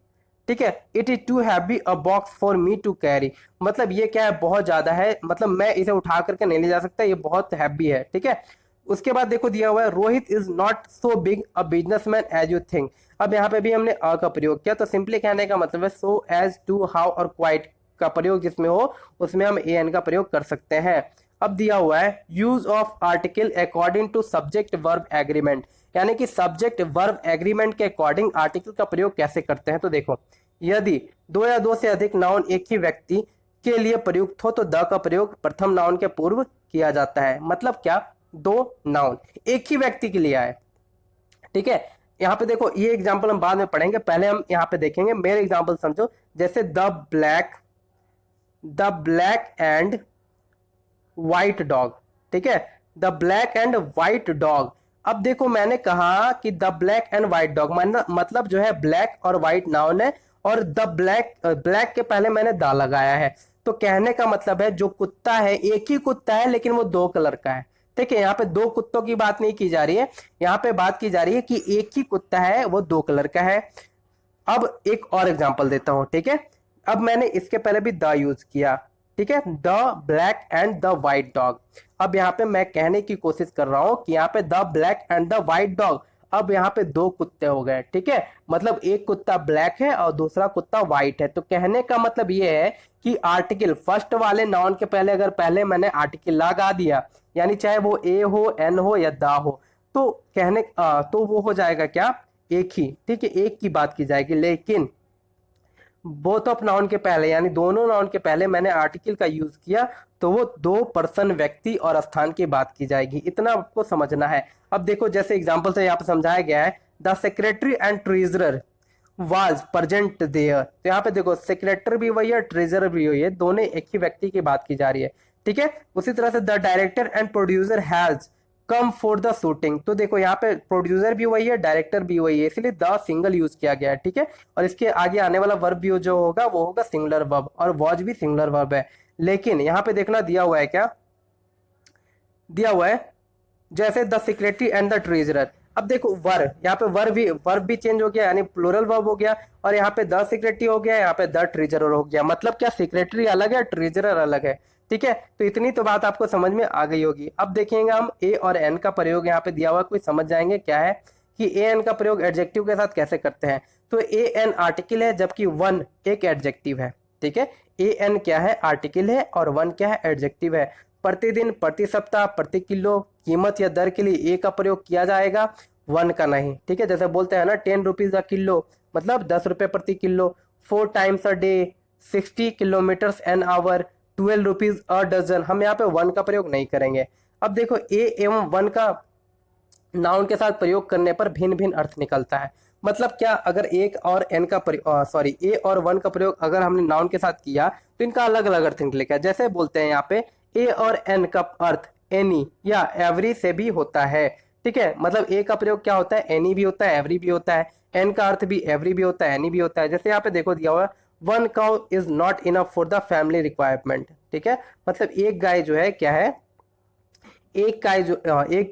ठीक है, it is too heavy a box for me to carry, मतलब ये क्या है, बहुत ज्यादा है, मतलब मैं इसे उठा करके नहीं ले जा सकता, ये बहुत हैवी है, ठीक है। उसके बाद देखो दिया हुआ है Rohit is not so big a businessman as you think. अब यहाँ पे भी हमने अ का प्रयोग किया, तो सिंपली कहने का मतलब है सो, एज, टू, हाउ और क्वाइट का प्रयोग जिसमें हो उसमें हम ए एन का प्रयोग कर सकते हैं। अब दिया हुआ है use of article according to subject verb agreement, यानी कि सब्जेक्ट वर्ब एग्रीमेंट के अकॉर्डिंग आर्टिकल का प्रयोग कैसे करते हैं। तो देखो यदि दो या दो से अधिक नाउन एक ही व्यक्ति के लिए प्रयुक्त हो तो द का प्रयोग प्रथम नाउन के पूर्व किया जाता है। मतलब क्या, दो नाउन एक ही व्यक्ति के लिए आए, ठीक है। यहाँ पे देखो, ये एग्जांपल हम बाद में पढ़ेंगे, पहले हम यहाँ पे देखेंगे। मेरे एग्जांपल समझो, जैसे the black and white dog, ठीक है, the black and white dog. अब देखो मैंने कहा कि the black and white dog मतलब जो है ब्लैक और व्हाइट नाउन है, और द ब्लैक के पहले मैंने द लगाया है। तो कहने का मतलब है जो कुत्ता है, एक ही कुत्ता है लेकिन वो दो कलर का है, ठीक है। यहाँ पे दो कुत्तों की बात नहीं की जा रही है, यहाँ पे बात की जा रही है कि एक ही कुत्ता है, वो दो कलर का है। अब एक और एग्जांपल देता हूं, ठीक है। अब मैंने इसके पहले भी द यूज किया, ठीक है, the black and the white dog. अब यहाँ पे मैं कहने की कोशिश कर रहा हूं कि यहाँ पे the black and the white dog, अब यहाँ पे दो कुत्ते हो गए, ठीक है। मतलब एक कुत्ता ब्लैक है और दूसरा कुत्ता व्हाइट है। तो कहने का मतलब ये है कि आर्टिकल फर्स्ट वाले नाउन के पहले अगर पहले मैंने आर्टिकल लगा दिया, यानी चाहे वो ए हो, एन हो या दा हो, तो तो वो हो जाएगा क्या, एक ही, ठीक है, एक की बात की जाएगी। लेकिन बोथ ऑफ नाउन के पहले, यानी दोनों नाउन के पहले मैंने आर्टिकल का यूज किया, तो वो दो पर्सन, व्यक्ति और स्थान की बात की जाएगी। इतना आपको समझना है। अब देखो, जैसे एग्जांपल से यहाँ पे समझाया गया है, the secretary and treasurer was present there. तो यहाँ पे देखो, सेक्रेटरी भी वही है, ट्रेजरर भी वही है, दोनों एक ही व्यक्ति की बात की जा रही है, ठीक है। उसी तरह से the director and producer has come for the shooting. तो देखो यहाँ पे प्रोड्यूसर भी वही है, डायरेक्टर भी वही है, इसलिए द सिंगल यूज किया गया है, ठीक है। और इसके आगे आने वाला वर्ब भी जो होगा वो होगा सिंगुलर वर्ब, और वॉज भी सिंगुलर वर्ब है। लेकिन यहाँ पे देखना दिया हुआ है, क्या दिया हुआ है, जैसे the secretary and the treasurer. अब देखो यहाँ पे वर्ब भी चेंज हो गया, यानी प्लूरल वर्ब हो गया, और यहाँ पे द सेक्रेटरी हो गया, यहाँ पे द ट्रेजरर हो गया। मतलब क्या, सेक्रेटरी अलग है, ट्रेजरर अलग है, ठीक है। तो इतनी तो बात आपको समझ में आ गई होगी। अब देखेंगे हम ए और एन का प्रयोग, यहाँ पे दिया हुआ, कोई समझ जाएंगे क्या है कि ए एन का प्रयोग एडजेक्टिव के साथ कैसे करते हैं। तो ए एन आर्टिकल है, जबकि वन एक एडजेक्टिव है, ठीक है। ए एन क्या है, आर्टिकल है, और वन क्या है, एडजेक्टिव है। प्रतिदिन, प्रति सप्ताह, प्रति किलो, कीमत या दर के लिए ए का प्रयोग किया जाएगा, वन का नहीं, ठीक है। जैसे बोलते हैं ना, 10 रुपीज अ किलो, मतलब 10 रुपए प्रति kilo. 4 times a day, 60 kilometre an hour, 12 rupees a dozen. हम यहाँ पे वन का प्रयोग नहीं करेंगे। अब देखो, ए एवं वन का नाउन के साथ प्रयोग करने पर भिन्न भिन्न अर्थ निकलता है। मतलब क्या, अगर एक और एन का सॉरी ए और वन का प्रयोग अगर हमने नाउन के साथ किया तो इनका अलग अलग अर्थ निकलेगा। जैसे बोलते हैं यहाँ पे, ए और एन का अर्थ एनी या एवरी से भी होता है, ठीक है। मतलब ए का प्रयोग क्या होता है, एनी भी होता है, एवरी भी होता है। एन का अर्थ भी एवरी भी होता है, एनी भी होता है। जैसे यहाँ पे देखो दिया हुआ, one cow is not enough for the family requirement, ठीक है। मतलब एक गाय जो है, क्या है, एक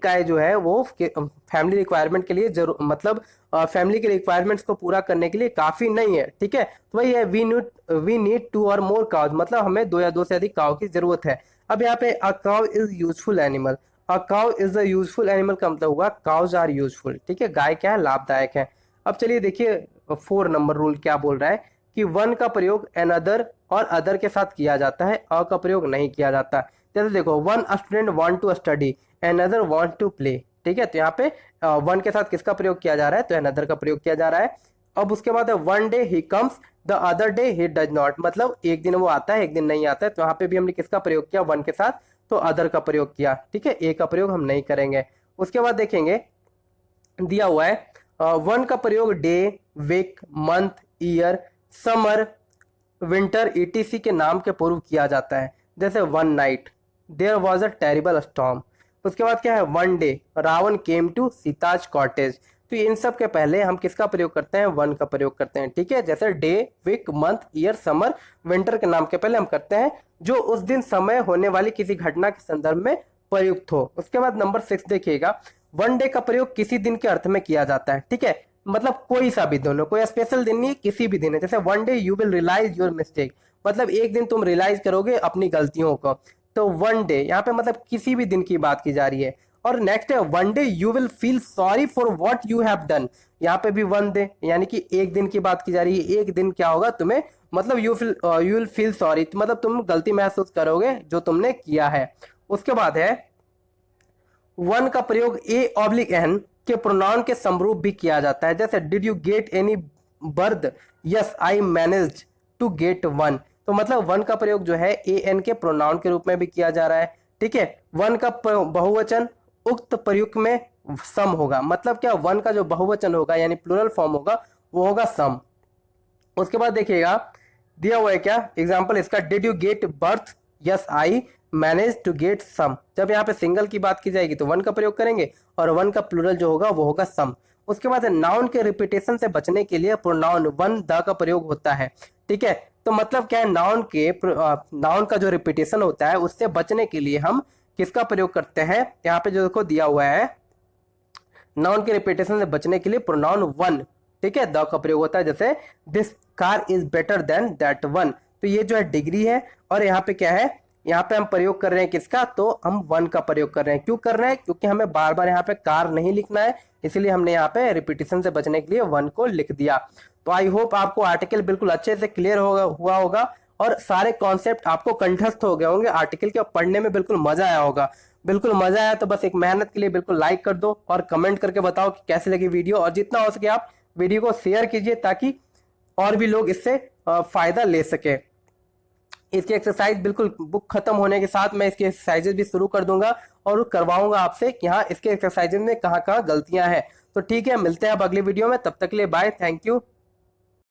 गाय जो है वो फैमिली रिक्वायरमेंट के लिए जरूर, मतलब फैमिली के रिक्वायरमेंट्स को पूरा करने के लिए काफी नहीं है, ठीक है। तो वही है, वी नीड टू और मोर काउज, मतलब हमें दो या दो से अधिक काउ की जरूरत है। अब यहाँ पे a cow is useful animal, a cow is a useful animal का मतलब हुआ काउज आर यूजफुल, ठीक है। गाय क्या है, लाभदायक है। अब चलिए देखिए 4 नंबर रूल क्या बोल रहा है कि वन का प्रयोग अनदर और अदर के साथ किया जाता है, अ का प्रयोग नहीं किया जाता। जैसे देखो, one student want to study, another want to play, ठीक है। तो यहाँ पे वन के साथ किसका प्रयोग किया जा रहा है, तो अनदर का प्रयोग किया जा रहा है। अब उसके बाद one day he comes, the other day he does not, मतलब एक दिन वो आता है, एक दिन नहीं आता है। तो यहाँ पे भी हमने किसका प्रयोग किया, वन के साथ, तो अदर का प्रयोग किया, ठीक है। ए का प्रयोग हम नहीं करेंगे। उसके बाद देखेंगे, दिया हुआ है वन का प्रयोग day, week, month, year, summer, winter etc के नाम के पूर्व किया जाता है। जैसे one night there was a terrible storm. उसके बाद क्या है, one day Ravan came to Sita's cottage. तो इन सब के पहले हम किसका प्रयोग करते हैं, वन का प्रयोग करते हैं, ठीक है। जैसे day, week, month, year, summer, winter के नाम के पहले हम करते हैं जो उस दिन समय होने वाली किसी घटना के संदर्भ में प्रयुक्त हो। उसके बाद नंबर 6 देखिएगा, वन डे का प्रयोग किसी दिन के अर्थ में किया जाता है, ठीक है। मतलब कोई सा भी दिन हो, कोई स्पेशल दिन नहीं, किसी भी दिन है। जैसे one day you will realize your mistake, मतलब एक दिन तुम रियलाइज करोगे अपनी गलतियों को। तो वन डे यहाँ पे मतलब किसी भी दिन की बात की जा रही है। और नेक्स्ट है, one day you will feel sorry for what you have done. यहाँ पे भी वन डे यानी कि एक दिन की बात की जा रही है। एक दिन क्या होगा तुम्हें, मतलब यू विल फील सॉरी, मतलब तुम गलती महसूस करोगे जो तुमने किया है। उसके बाद है, वन का प्रयोग ए ऑब्लिक एन के प्रोनाउन के समरूप भी किया जाता है। जैसे did you get any berth, yes I managed to get one. तो मतलब वन का प्रयोग जो है ए एन के प्रोनाउन के रूप में भी किया जा रहा है। ठीक है, वन का बहुवचन उक्त प्रयुक्त में सम होगा। मतलब क्या, वन का जो बहुवचन होगा यानी प्लूरल फॉर्म होगा वो होगा सम। उसके बाद देखिएगा दिया हुआ है क्या एग्जाम्पल इसका, did you get berth, yes I manage to get some. जब यहाँ पे सिंगल की बात की जाएगी तो वन का प्रयोग करेंगे और वन का प्लूरल जो होगा वो होगा सम। उसके बाद नाउन के रिपीटेशन से बचने के लिए प्रोनाउन वन द का प्रयोग होता है। ठीक है, तो मतलब क्या है, नाउन का जो रिपीटेशन होता है उससे बचने के लिए हम किसका प्रयोग करते हैं, यहाँ पे जो देखो दिया हुआ है नाउन के रिपीटेशन से बचने के लिए प्रोनाउन वन, ठीक है, द का प्रयोग होता है। जैसे this car is better than that one, तो ये जो है डिग्री है और यहाँ पे क्या है, यहाँ पे हम प्रयोग कर रहे हैं किसका, तो हम वन का प्रयोग कर रहे हैं। क्यों कर रहे हैं, क्योंकि हमें बार बार यहाँ पे कार नहीं लिखना है, इसलिए हमने यहाँ पे रिपीटेशन से बचने के लिए वन को लिख दिया। तो आई होप आपको आर्टिकल बिल्कुल अच्छे से क्लियर हुआ होगा और सारे कॉन्सेप्ट आपको कंठस्थ हो गए होंगे आर्टिकल के, पढ़ने में बिल्कुल मजा आया होगा। बिल्कुल मजा आया तो बस एक मेहनत के लिए बिल्कुल लाइक कर दो और कमेंट करके बताओ कि कैसी लगी वीडियो, और जितना हो सके आप वीडियो को शेयर कीजिए ताकि और भी लोग इससे फायदा ले सके। इसकी एक्सरसाइज बिल्कुल बुक खत्म होने के साथ मैं इसकी एक्सरसाइजेज भी शुरू कर दूंगा और करवाऊंगा आपसे कि हाँ इसके एक्सरसाइजेज में कहाँ कहाँ गलतियां हैं। तो ठीक है, मिलते हैं अब अगली वीडियो में, तब तक के लिए बाय, थैंक यू।